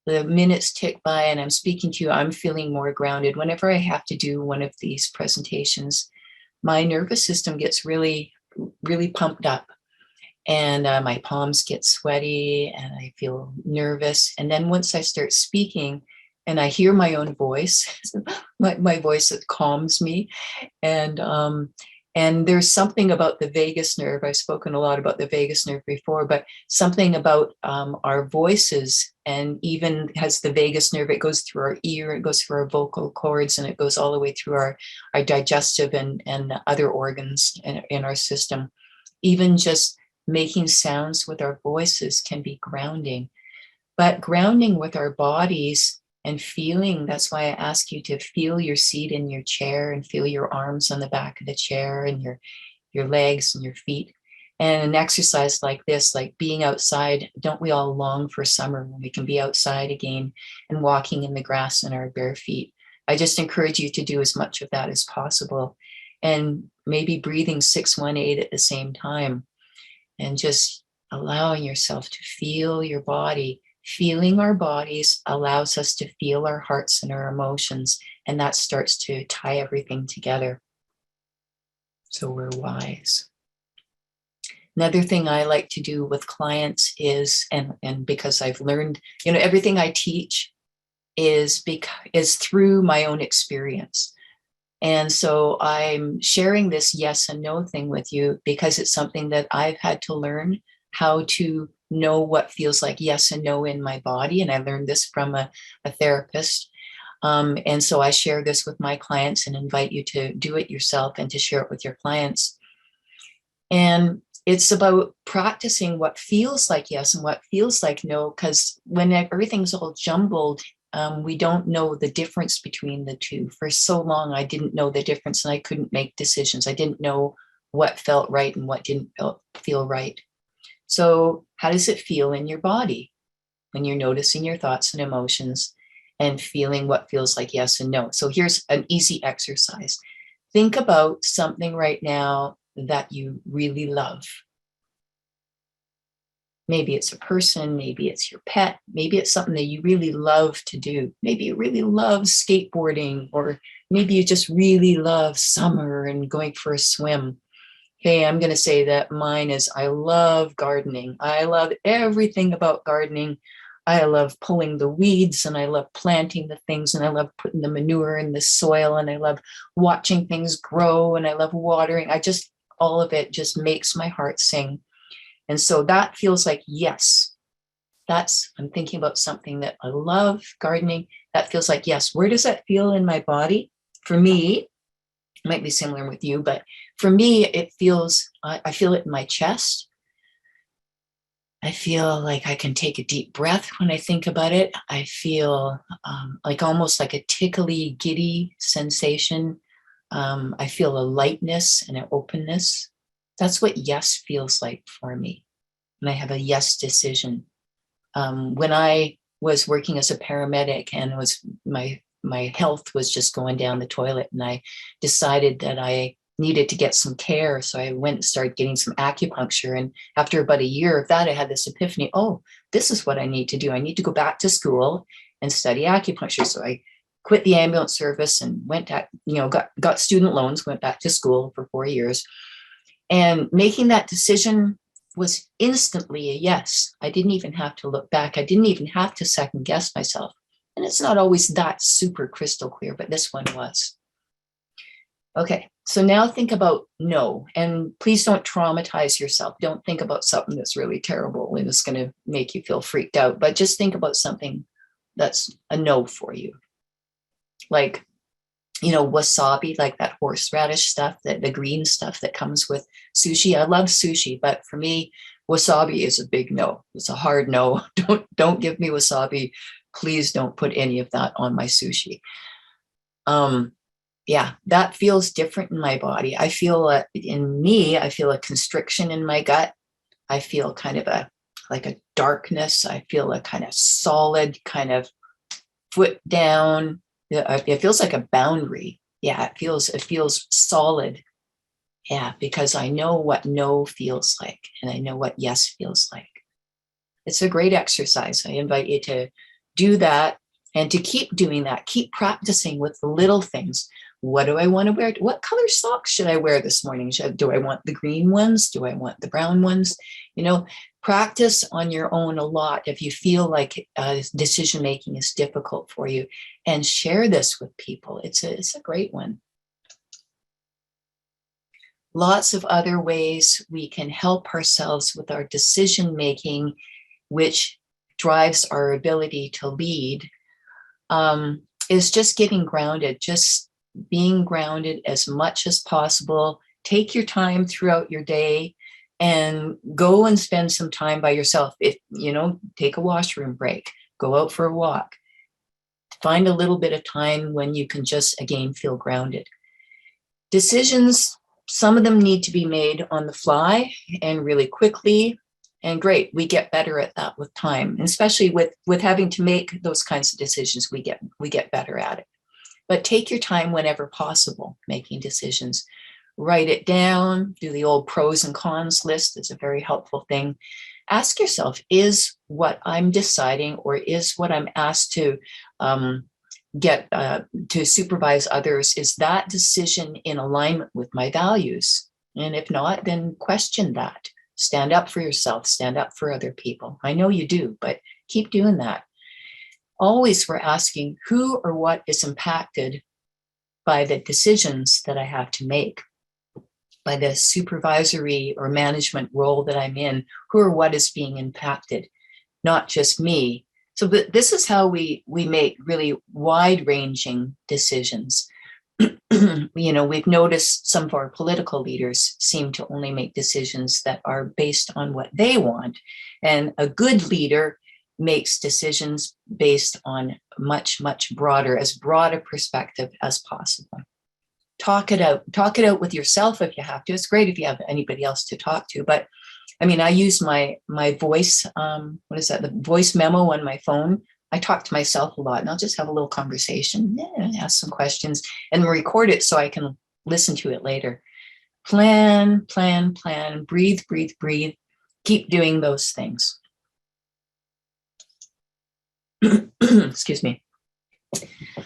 the minutes tick by and I'm speaking to you, I'm feeling more grounded. Whenever I have to do one of these presentations, my nervous system gets really, really pumped up, and my palms get sweaty and I feel nervous. And then once I start speaking and I hear my own voice, my voice that calms me. And there's something about the vagus nerve. I've spoken a lot about the vagus nerve before, but something about our voices, and even has the vagus nerve, it goes through our ear, it goes through our vocal cords, and it goes all the way through our digestive and other organs in our system. Even just making sounds with our voices can be grounding. But grounding with our bodies and feeling, that's why I ask you to feel your seat in your chair and feel your arms on the back of the chair and your legs and your feet. And an exercise like this, like being outside, don't we all long for summer when we can be outside again and walking in the grass in our bare feet? I just encourage you to do as much of that as possible, and maybe breathing 6-1-8 at the same time, and just allowing yourself to feel your body. Feeling our bodies allows us to feel our hearts and our emotions, and that starts to tie everything together. So we're wise. Another thing I like to do with clients is, and because I've learned, everything I teach is through my own experience. And so I'm sharing this yes and no thing with you because it's something that I've had to learn how to know what feels like yes and no in my body. And I learned this from a therapist. And so I share this with my clients and invite you to do it yourself and to share it with your clients. And it's about practicing what feels like yes and what feels like no, because when everything's all jumbled, we don't know the difference between the two. For so long, I didn't know the difference and I couldn't make decisions. I didn't know what felt right and what didn't feel right. So how does it feel in your body when you're noticing your thoughts and emotions and feeling what feels like yes and no? So here's an easy exercise. Think about something right now that you really love. Maybe it's a person, maybe it's your pet, maybe it's something that you really love to do. Maybe you really love skateboarding, or maybe you just really love summer and going for a swim. Okay, I'm going to say that mine is I love gardening. I love everything about gardening. I love pulling the weeds, and I love planting the things, and I love putting the manure in the soil, and I love watching things grow, and I love watering. all of it just makes my heart sing. And so that feels like yes. I'm thinking about something that I love, gardening. That feels like yes. Where does that feel in my body? For me, it might be similar with you, but for me, it feels, I feel it in my chest. I feel like I can take a deep breath when I think about it. I feel like almost like a tickly, giddy sensation. I feel a lightness and an openness. That's what yes feels like for me. And I have a yes decision. When I was working as a paramedic and my health was just going down the toilet, and I decided that I needed to get some care. So I went and started getting some acupuncture. And after about a year of that, I had this epiphany, oh, this is what I need to do. I need to go back to school and study acupuncture. So I quit the ambulance service and went to, got student loans, went back to school for 4 years. And making that decision was instantly a yes. I didn't even have to look back. I didn't even have to second guess myself. And it's not always that super crystal clear, but this one was. Okay, so now think about no, and please don't traumatize yourself. Don't think about something that's really terrible and it's going to make you feel freaked out, but just think about something that's a no for you. Like, wasabi, like that horseradish stuff, the green stuff that comes with sushi. I love sushi, but for me, wasabi is a big no. It's a hard no. Don't give me wasabi. Please don't put any of that on my sushi. Yeah, that feels different in my body. I feel I feel a constriction in my gut. I feel kind of like a darkness. I feel a kind of solid kind of foot down. It feels like a boundary. Yeah, it feels solid. Yeah, because I know what no feels like and I know what yes feels like. It's a great exercise. I invite you to do that and to keep doing that. Keep practicing with the little things. What do I want to wear? What color socks should I wear this morning? Do I want the green ones? Do I want the brown ones? Practice on your own a lot if you feel like decision making is difficult for you, and share this with people. It's a great one. Lots of other ways we can help ourselves with our decision making, which drives our ability to lead, is just getting grounded, just being grounded as much as possible. Take your time throughout your day and go and spend some time by yourself. Take a washroom break, go out for a walk, find a little bit of time when you can just, again, feel grounded. Decisions, some of them need to be made on the fly and really quickly. And great, we get better at that with time, and especially with having to make those kinds of decisions, we get better at it. But take your time whenever possible making decisions. Write it down, do the old pros and cons list. It's a very helpful thing. Ask yourself, is what I'm deciding or is what I'm asked to get to supervise others, is that decision in alignment with my values? And if not, then question that. Stand up for yourself, stand up for other people. I know you do, but keep doing that. Always we're asking who or what is impacted by the decisions that I have to make, by the supervisory or management role that I'm in, who or what is being impacted, not just me. So this is how we make really wide-ranging decisions. We've noticed some of our political leaders seem to only make decisions that are based on what they want. And a good leader makes decisions based on much, much broader, as broad a perspective as possible. Talk it out with yourself if you have to. It's great if you have anybody else to talk to, but I use my voice, the voice memo on my phone. I talk to myself a lot, and I'll just have a little conversation, ask some questions, and record it so I can listen to it later. Plan, breathe. Keep doing those things. Excuse me.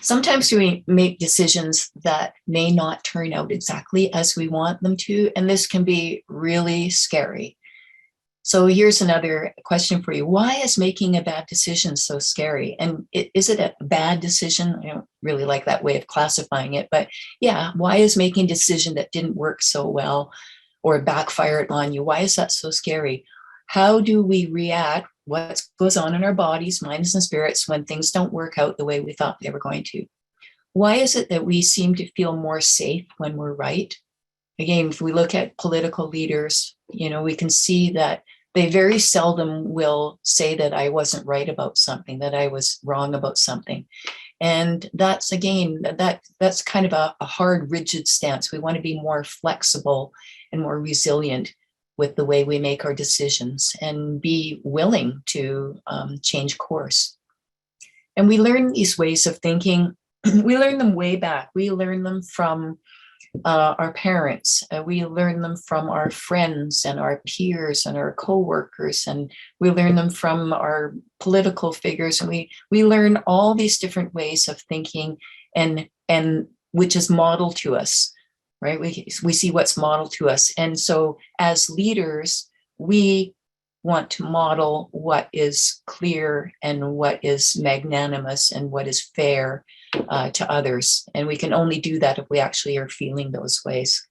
Sometimes we make decisions that may not turn out exactly as we want them to, and this can be really scary. So here's another question for you. Why is making a bad decision so scary? And is it a bad decision? I don't really like that way of classifying it, but yeah, why is making a decision that didn't work so well? or backfire it on you? Why is that so scary? How do we react? What goes on in our bodies, minds, and spirits when things don't work out the way we thought they were going to? Why is it that we seem to feel more safe when we're right? Again, if we look at political leaders, we can see that they very seldom will say that I wasn't right about something, that I was wrong about something. And that's, again, that's kind of a hard, rigid stance. We want to be more flexible and more resilient with the way we make our decisions and be willing to change course. And we learn these ways of thinking. We learn them way back. We learn them from our parents. We learn them from our friends and our peers and our co-workers, and we learn them from our political figures. And we learn all these different ways of thinking, and which is modeled to us, right? We see what's modeled to us. And so as leaders, we want to model what is clear and what is magnanimous and what is fair to others. And we can only do that if we actually are feeling those ways.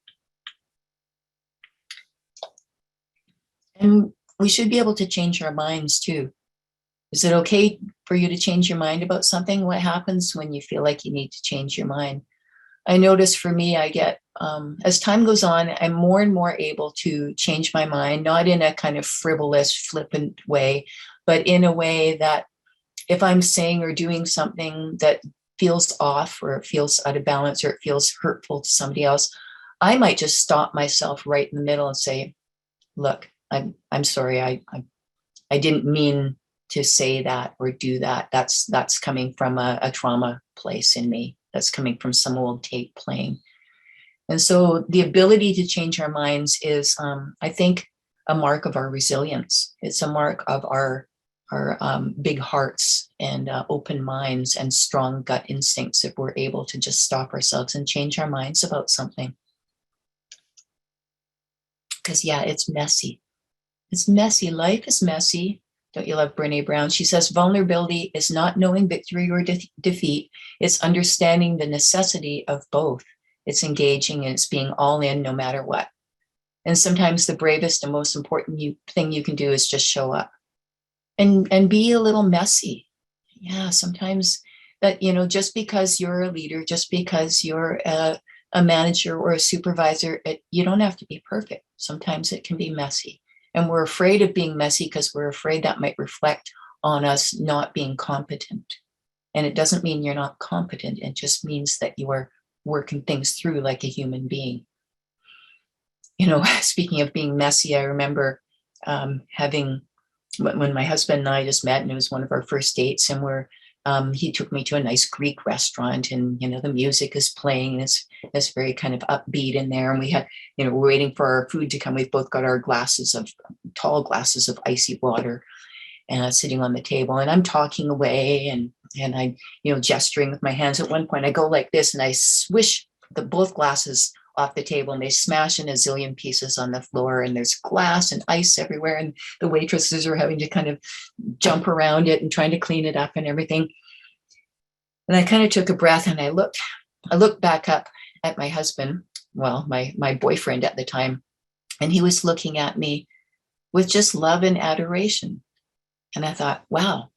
And we should be able to change our minds too. Is it okay for you to change your mind about something? What happens when you feel like you need to change your mind? I notice for me, I get, as time goes on, I'm more and more able to change my mind, not in a kind of frivolous, flippant way, but in a way that if I'm saying or doing something that feels off, or it feels out of balance, or it feels hurtful to somebody else, I might just stop myself right in the middle and say, look, I'm sorry, I didn't mean to say that or do that. That's coming from a trauma place in me. That's coming from some old tape playing. And so the ability to change our minds is, I think, a mark of our resilience. It's a mark of our big hearts and open minds and strong gut instincts, if we're able to just stop ourselves and change our minds about something. Because, yeah, it's messy. It's messy. Life is messy. Don't you love Brene Brown? She says, vulnerability is not knowing victory or defeat. It's understanding the necessity of both. It's engaging, and it's being all in no matter what. And sometimes the bravest and most important thing you can do is just show up and be a little messy. Yeah, sometimes that, just because you're a leader, just because you're a manager or a supervisor, you don't have to be perfect. Sometimes it can be messy. And we're afraid of being messy because we're afraid that might reflect on us not being competent. And it doesn't mean you're not competent. It just means that you are working things through like a human being. Speaking of being messy, I remember having, when my husband and I just met, and it was one of our first dates, and he took me to a nice Greek restaurant, and the music is playing, and it's very kind of upbeat in there, and we had, we're waiting for our food to come. We've both got our tall glasses of icy water, and sitting on the table, and I'm talking away, and I, gesturing with my hands. At one point, I go like this, and I swish both glasses off the table, and they smash in a zillion pieces on the floor, and there's glass and ice everywhere, and the waitresses are having to kind of jump around it and trying to clean it up and everything. And I kind of took a breath, and I looked back up at my husband, well, my boyfriend at the time, and he was looking at me with just love and adoration. And I thought, wow,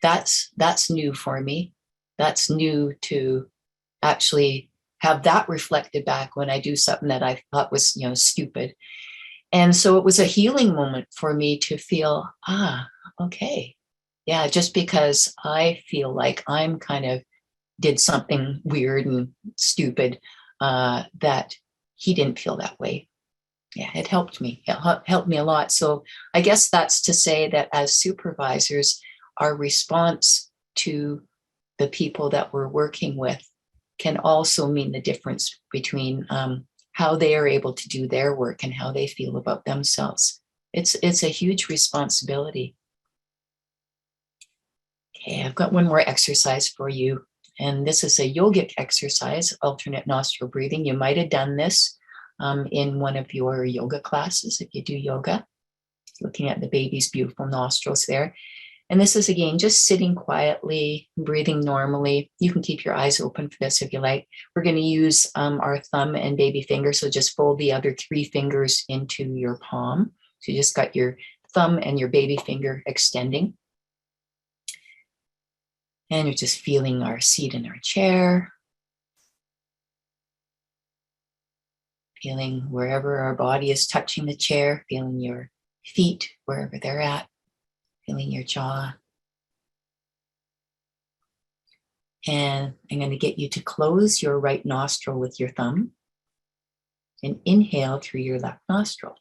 that's new for me. That's new to actually have that reflected back when I do something that I thought was, stupid. And so it was a healing moment for me to feel, okay. Yeah, just because I feel like I'm kind of did something weird and stupid, that he didn't feel that way. Yeah, it helped me. It helped me a lot. So I guess that's to say that as supervisors, our response to the people that we're working with can also mean the difference between how they are able to do their work and how they feel about themselves. It's a huge responsibility. Okay, I've got one more exercise for you. And this is a yogic exercise, alternate nostril breathing. You might have done this in one of your yoga classes if you do yoga, looking at the baby's beautiful nostrils there. And this is, again, just sitting quietly, breathing normally. You can keep your eyes open for this if you like. We're going to use our thumb and baby finger. So just fold the other 3 fingers into your palm. So you just got your thumb and your baby finger extending. And you're just feeling our seat in our chair. Feeling wherever our body is touching the chair, feeling your feet wherever they're at, feeling your jaw. And I'm going to get you to close your right nostril with your thumb and inhale through your left nostril.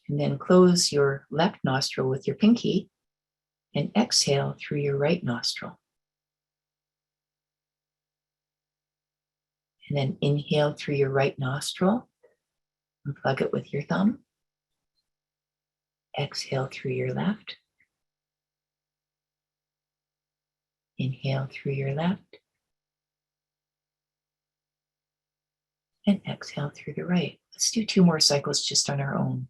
And then close your left nostril with your pinky and exhale through your right nostril. And then inhale through your right nostril and plug it with your thumb. Exhale through your left. Inhale through your left. And exhale through the right. Let's do 2 more cycles just on our own.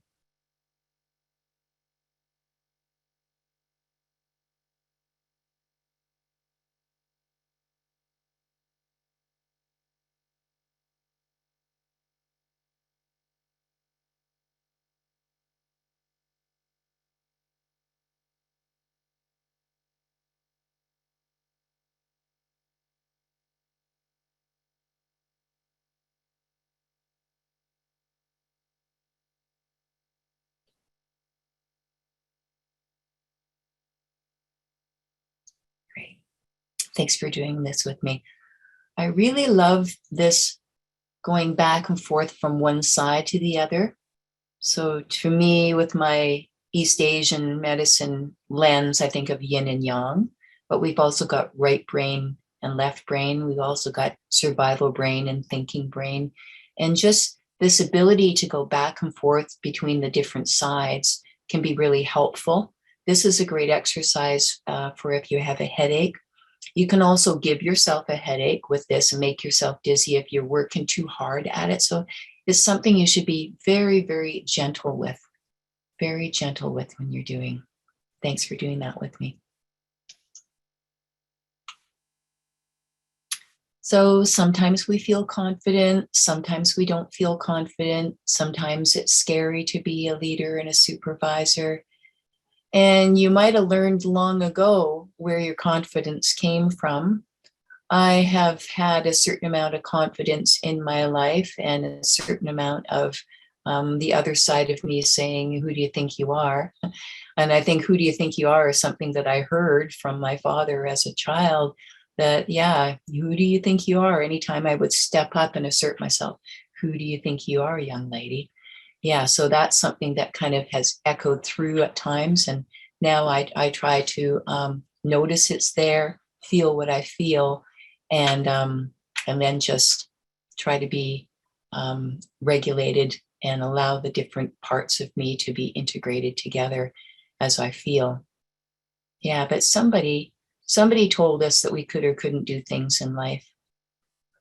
Great. Thanks for doing this with me. I really love this going back and forth from one side to the other. So to me, with my East Asian medicine lens, I think of yin and yang, but we've also got right brain and left brain. We've also got survival brain and thinking brain. And just this ability to go back and forth between the different sides can be really helpful. This is a great exercise for if you have a headache. You can also give yourself a headache with this and make yourself dizzy if you're working too hard at it. So it's something you should be very, very gentle with when you're doing. Thanks for doing that with me. So sometimes we feel confident, sometimes we don't feel confident, sometimes it's scary to be a leader and a supervisor. And you might have learned long ago where your confidence came from. I have had a certain amount of confidence in my life and a certain amount of the other side of me saying, who do you think you are? And I think who do you think you are is something that I heard from my father as a child, that, yeah, who do you think you are? Anytime I would step up and assert myself, who do you think you are, young lady? Yeah, so that's something that kind of has echoed through at times. And now I try to notice it's there, feel what I feel, and then just try to be regulated and allow the different parts of me to be integrated together as I feel. Yeah, but somebody told us that we could or couldn't do things in life.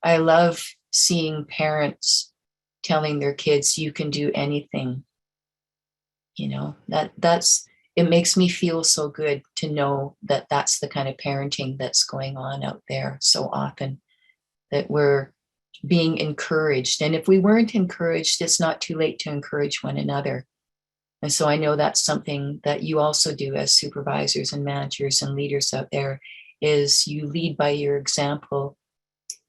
I love seeing parents telling their kids, you can do anything. You know, that's it makes me feel so good to know that that's the kind of parenting that's going on out there so often, that we're being encouraged. And if we weren't encouraged, it's not too late to encourage one another. And so I know that's something that you also do as supervisors and managers and leaders out there, is you lead by your example,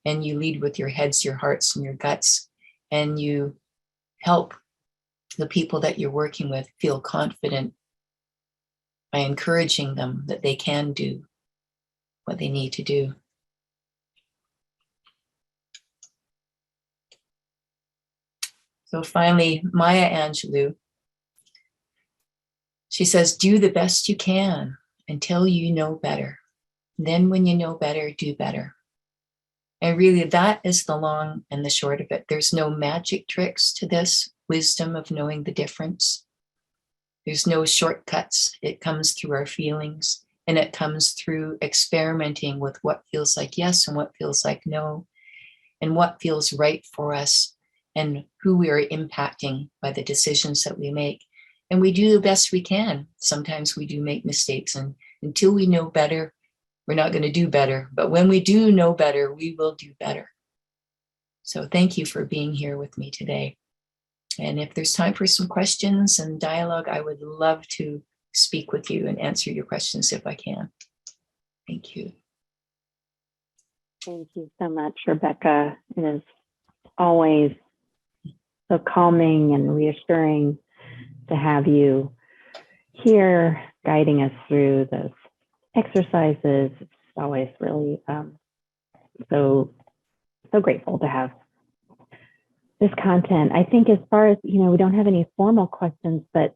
and you lead with your heads, your hearts, and your guts, and you help the people that you're working with feel confident by encouraging them that they can do what they need to do. So finally, Maya Angelou, she says, do the best you can until you know better. Then when you know better, do better. And really, that is the long and the short of it. There's no magic tricks to this wisdom of knowing the difference. There's no shortcuts. It comes through our feelings, and it comes through experimenting with what feels like yes and what feels like no, and what feels right for us, and who we are impacting by the decisions that we make. and we do the best we can. Sometimes we do make mistakes, and until we know better, we're not going to do better. But when we do know better, we will do better. So thank you for being here with me today. And if there's time for some questions and dialogue, I would love to speak with you and answer your questions if I can. Thank you.
Thank you so much, Rebecca. It is always so calming and reassuring to have you here guiding us through those exercises. It's always really so grateful to have this content. I think as far as, we don't have any formal questions, but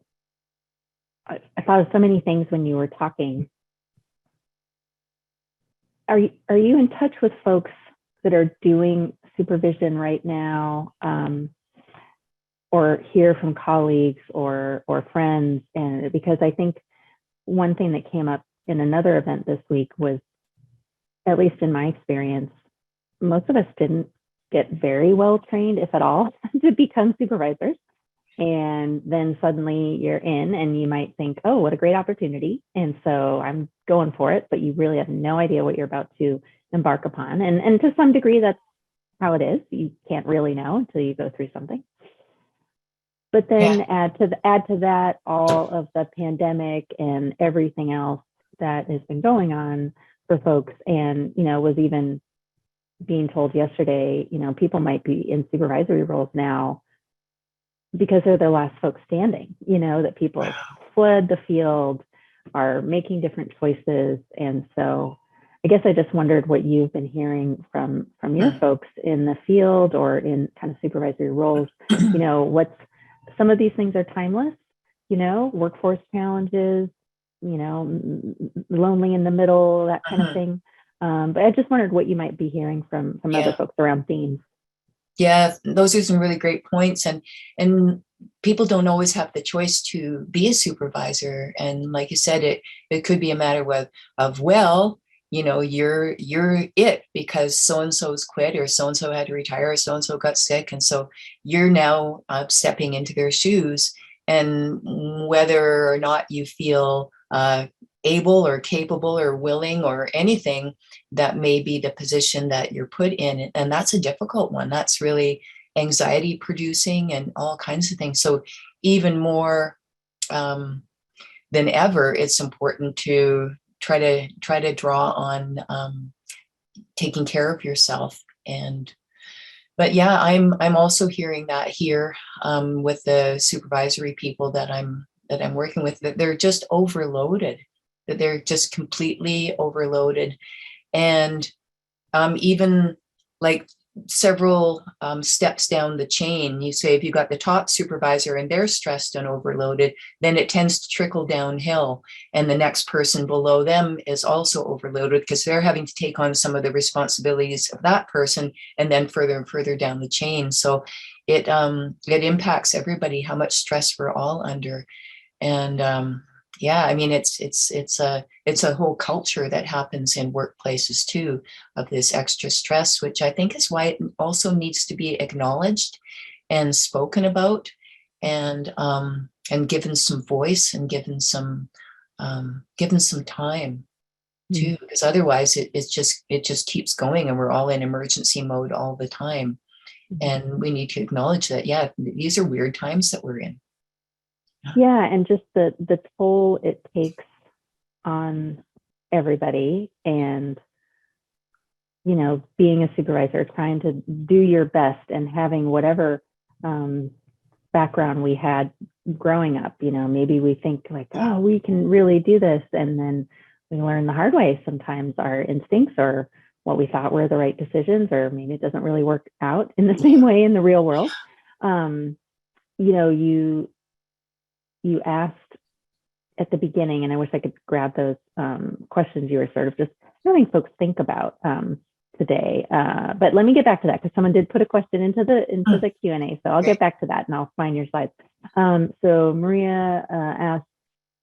I thought of so many things when you were talking. Are you in touch with folks that are doing supervision right now, or hear from colleagues or friends? And because I think one thing that came up in another event this week was, at least in my experience, most of us didn't get very well trained, if at all, to become supervisors. And then suddenly you're in and you might think, oh, what a great opportunity. And so I'm going for it, but you really have no idea what you're about to embark upon. And to some degree, that's how it is. You can't really know until you go through something. But then add to that all of the pandemic and everything else that has been going on for folks. And, was even being told yesterday, people might be in supervisory roles now because they're the last folks standing, that people fled the field, are making different choices. And so I guess I just wondered what you've been hearing from your folks in the field or in kind of supervisory roles. What's some of these things are timeless, workforce challenges, lonely in the middle, that kind of thing. But I just wondered what you might be hearing from other folks around themes.
Yeah, those are some really great points. And people don't always have the choice to be a supervisor. And like you said, it could be a matter of you're it because so-and-so's quit, or so-and-so had to retire, or so-and-so got sick. And so you're now stepping into their shoes. And whether or not you feel able or capable or willing or anything, that may be the position that you're put in. And that's a difficult one. That's really anxiety producing and all kinds of things. So even more than ever, it's important to try to draw on taking care of yourself. But yeah, I'm also hearing that here with the supervisory people that I'm working with, that they're just overloaded, that they're just completely overloaded. And even like several steps down the chain, you say if you got the top supervisor and they're stressed and overloaded, then it tends to trickle downhill. And the next person below them is also overloaded because they're having to take on some of the responsibilities of that person, and then further and further down the chain. So it impacts everybody, how much stress we're all under. And I mean, it's a whole culture that happens in workplaces too, of this extra stress, which I think is why it also needs to be acknowledged and spoken about, and given some voice, and given some time too, because otherwise it just keeps going, and we're all in emergency mode all the time. And we need to acknowledge that, these are weird times that we're in.
Yeah, and just the toll it takes on everybody, and being a supervisor, trying to do your best, and having whatever background we had growing up. Maybe we think like, oh, we can really do this, and then we learn the hard way. Sometimes our instincts or what we thought were the right decisions, or maybe it doesn't really work out in the same way in the real world. You asked at the beginning, and I wish I could grab those questions you were sort of just having folks think about today. But let me get back to that, because someone did put a question into the Q&A. So I'll get back to that, and I'll find your slides. So Maria asked,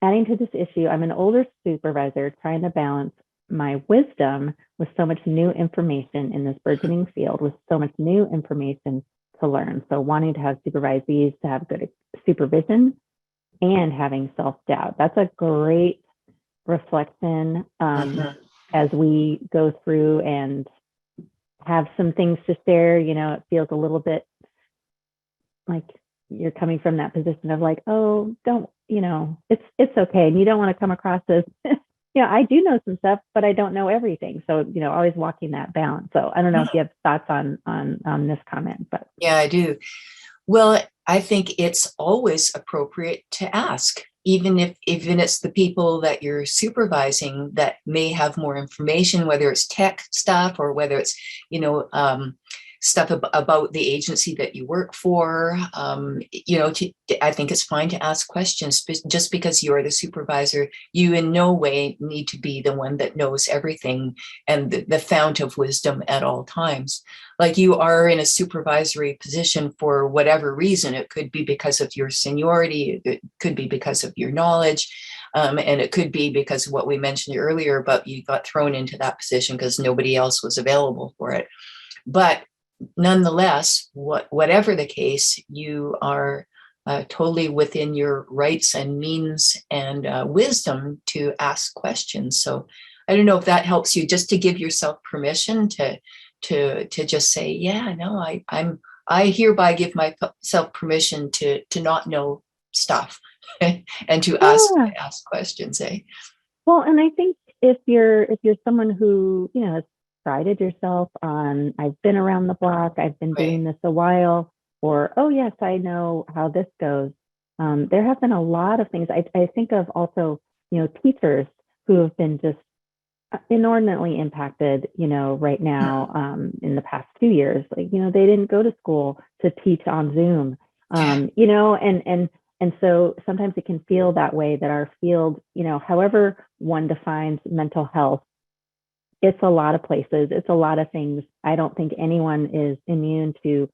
adding to this issue, I'm an older supervisor trying to balance my wisdom with so much new information in this burgeoning field, with so much new information to learn. So wanting to have supervisees to have good supervision, and having self-doubt. That's a great reflection as we go through and have some things to share. It feels a little bit like you're coming from that position of like, oh, don't, it's okay. And you don't want to come across as, I do know some stuff, but I don't know everything. So, always walking that balance. So I don't know if you have thoughts on this comment, but.
Yeah, I do. Well, I think it's always appropriate to ask, even if it's the people that you're supervising that may have more information, whether it's tech stuff or whether it's, stuff about the agency that you work for. I think it's fine to ask questions. Just because you're the supervisor, you in no way need to be the one that knows everything and the fount of wisdom at all times. Like, you are in a supervisory position for whatever reason. It could be because of your seniority, it could be because of your knowledge, and it could be because of what we mentioned earlier about you got thrown into that position because nobody else was available for it. But nonetheless, whatever the case, you are totally within your rights and means and wisdom to ask questions. So I don't know if that helps you, just to give yourself permission to just say, yeah, no, I hereby give myself permission to not know stuff and to ask questions.
Well, and I think if you're someone who has prided yourself on, I've been around the block, I've been doing this a while, or, oh yes, I know how this goes. There have been a lot of things. I think of also, teachers who have been just inordinately impacted, right now, in the past 2 years. Like, they didn't go to school to teach on Zoom, and so sometimes it can feel that way, that our field, however one defines mental health, it's a lot of places, it's a lot of things. I don't think anyone is immune to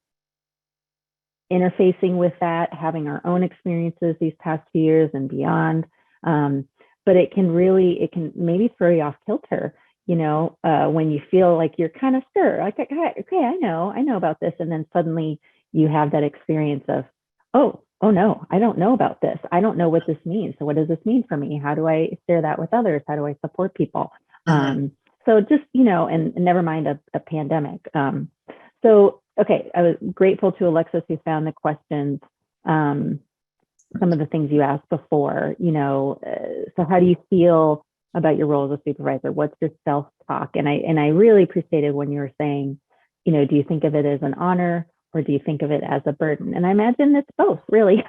interfacing with that, having our own experiences these past 2 years and beyond. But it can maybe throw you off kilter, when you feel like you're kind of sure, like, okay, I know about this. And then suddenly you have that experience of, oh no, I don't know about this. I don't know what this means. So what does this mean for me? How do I share that with others? How do I support people? So just, and never mind a pandemic. So, okay, I was grateful to Alexis who found the questions, some of the things you asked before, so how do you feel about your role as a supervisor? What's your self-talk? And I really appreciated when you were saying, do you think of it as an honor or do you think of it as a burden? And I imagine it's both, really.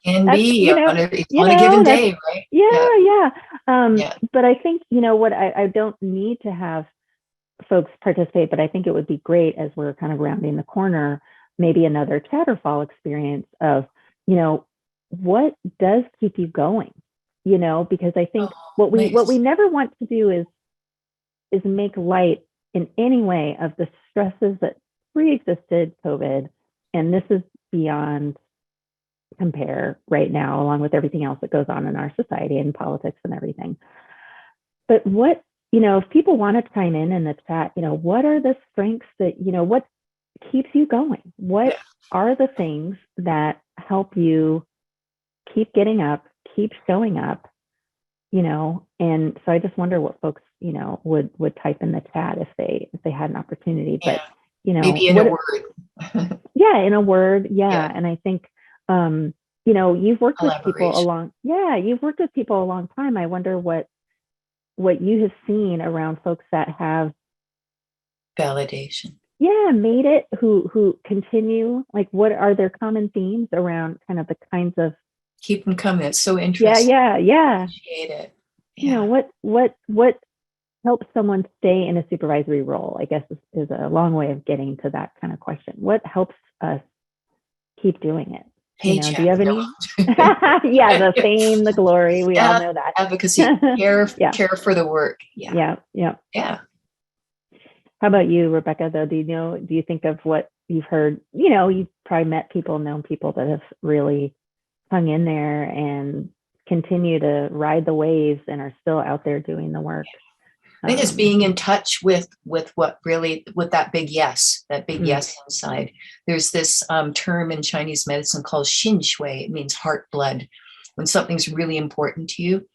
Can be on a given day, right?
Yeah. But I think, what I don't need to have folks participate, but I think it would be great as we're kind of rounding the corner, maybe another Chatterfall experience of, what does keep you going? Because I think what we never want to do is make light in any way of the stresses that pre-existed COVID, and this is beyond compare right now, along with everything else that goes on in our society and politics and everything. But what, if people want to chime in the chat, what are the strengths that, what keeps you going? What are the things that help you keep getting up, keep showing up, and so I just wonder what folks, would type in the chat if they had an opportunity. But,
maybe in a word.
In a word. Yeah. And I think, you've worked with people you've worked with people a long time. I wonder what you have seen around folks that have
validation.
Made it, who continue, like, what are their common themes around kind of the kinds of
keep them coming. It's so interesting.
Yeah.
Appreciate it.
What helps someone stay in a supervisory role, I guess is a long way of getting to that kind of question. What helps us keep doing it?
Paycheck,
do you have any? The fame, the glory. We all know that.
Advocacy, care for the work.
Yeah. How about you, Rebecca, though? Do you think of what you've heard? You've probably met people, known people that have really hung in there and continue to ride the waves and are still out there doing the work.
I think it's being in touch with what really, with that big yes inside. There's this term in Chinese medicine called 心水. It means heart blood. when something's really important to you.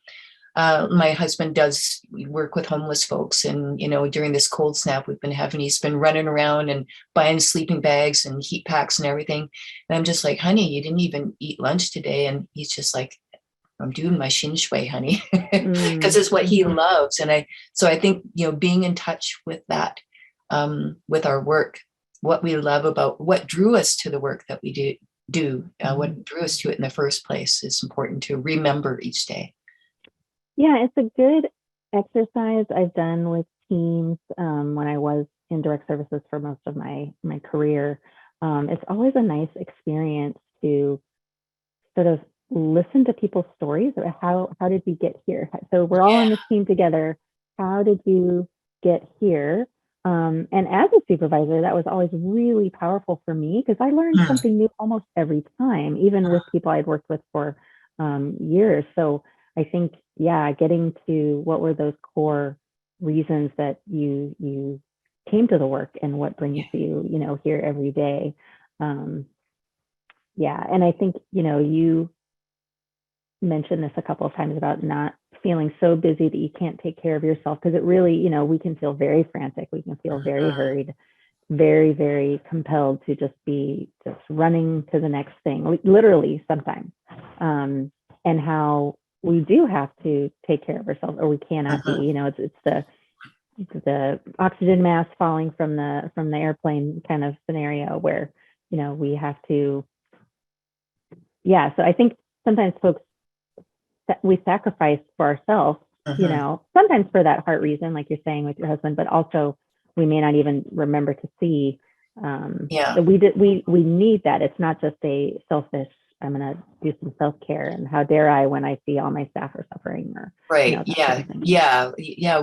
My husband does work with homeless folks, and during this cold snap he's been running around and buying sleeping bags and heat packs and everything. And I'm just like, honey, you didn't even eat lunch today. And he's just like, I'm doing my change.We, honey, because it's what he loves. And I think, being in touch with that, with our work, what we love about what drew us to the work that we do, what drew us to it in the first place is important to remember each day.
Yeah, it's a good exercise I've done with teams when I was in direct services for most of my career. It's always a nice experience to sort of listen to people's stories. How did we get here? So we're all on this team together. How did you get here? And as a supervisor, that was always really powerful for me because I learned something new almost every time, even with people I'd worked with for years. So I think, getting to what were those core reasons that you came to the work and what brings you, here every day. And I think, you mentioned this a couple of times about not feeling so busy that you can't take care of yourself, because it really, we can feel very frantic. We can feel very hurried, very, very compelled to just be running to the next thing, literally sometimes. And how we do have to take care of ourselves, or we cannot be. It's the oxygen mask falling from the airplane kind of scenario where we have to. So I think sometimes folks we sacrifice for ourselves, sometimes for that heart reason, like you're saying with your husband, but also we may not even remember to see that we need that. It's not just a selfish, I'm going to do some self-care, and how dare I when I see all my staff are suffering, or
right.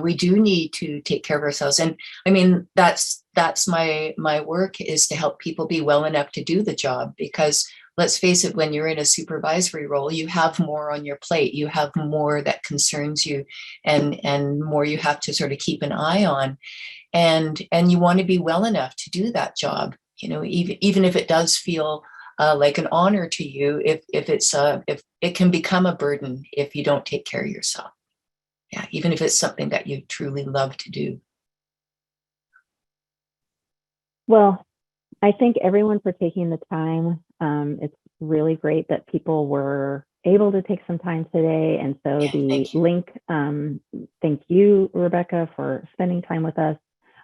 We do need to take care of ourselves. And I mean, that's my work, is to help people be well enough to do the job, because let's face it, when you're in a supervisory role, you have more on your plate, you have more that concerns you, and more you have to sort of keep an eye on, and you want to be well enough to do that job, even if it does feel like an honor to you, if it can become a burden if you don't take care of yourself. Even if it's something that you truly love to do.
Well, I thank everyone for taking the time. It's really great that people were able to take some time today. And so the link, thank you, Rebecca, for spending time with us.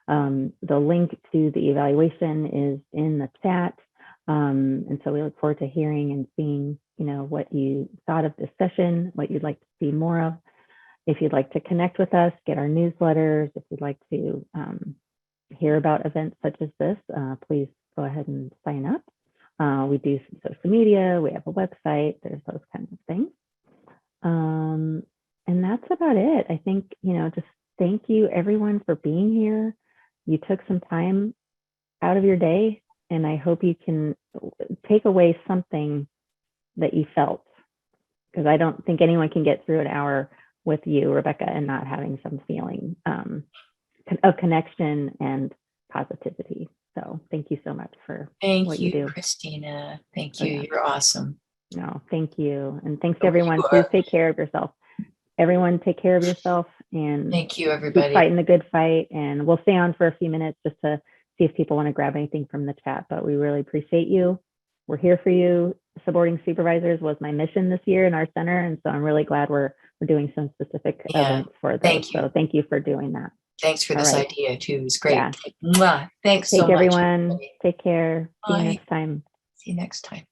The link to the evaluation is in the chat. And so we look forward to hearing and seeing, what you thought of this session, what you'd like to see more of. If you'd like to connect with us, get our newsletters, if you'd like to hear about events such as this, please go ahead and sign up. We do some social media, we have a website, there's those kinds of things. And that's about it. I think, just thank you everyone for being here. You took some time out of your day, and I hope you can take away something that you felt, because I don't think anyone can get through an hour with you, Rebecca, and not having some feeling of connection and positivity. So thank you so much for what you do.
Christina. Thank you. You're awesome.
No, thank you. And thanks to everyone. Please take care of yourself. Everyone take care of yourself, and
thank you, everybody.
Keep fighting the good fight. And we'll stay on for a few minutes just to see if people want to grab anything from the chat, but we really appreciate you. We're here for you. Supporting supervisors was my mission this year in our center. And so I'm really glad we're doing some specific events for those. So thank you for doing that.
Thanks for this idea too. It's great. Thanks so much.
Everyone. Take care.
Bye.
See you next time.
See you next time.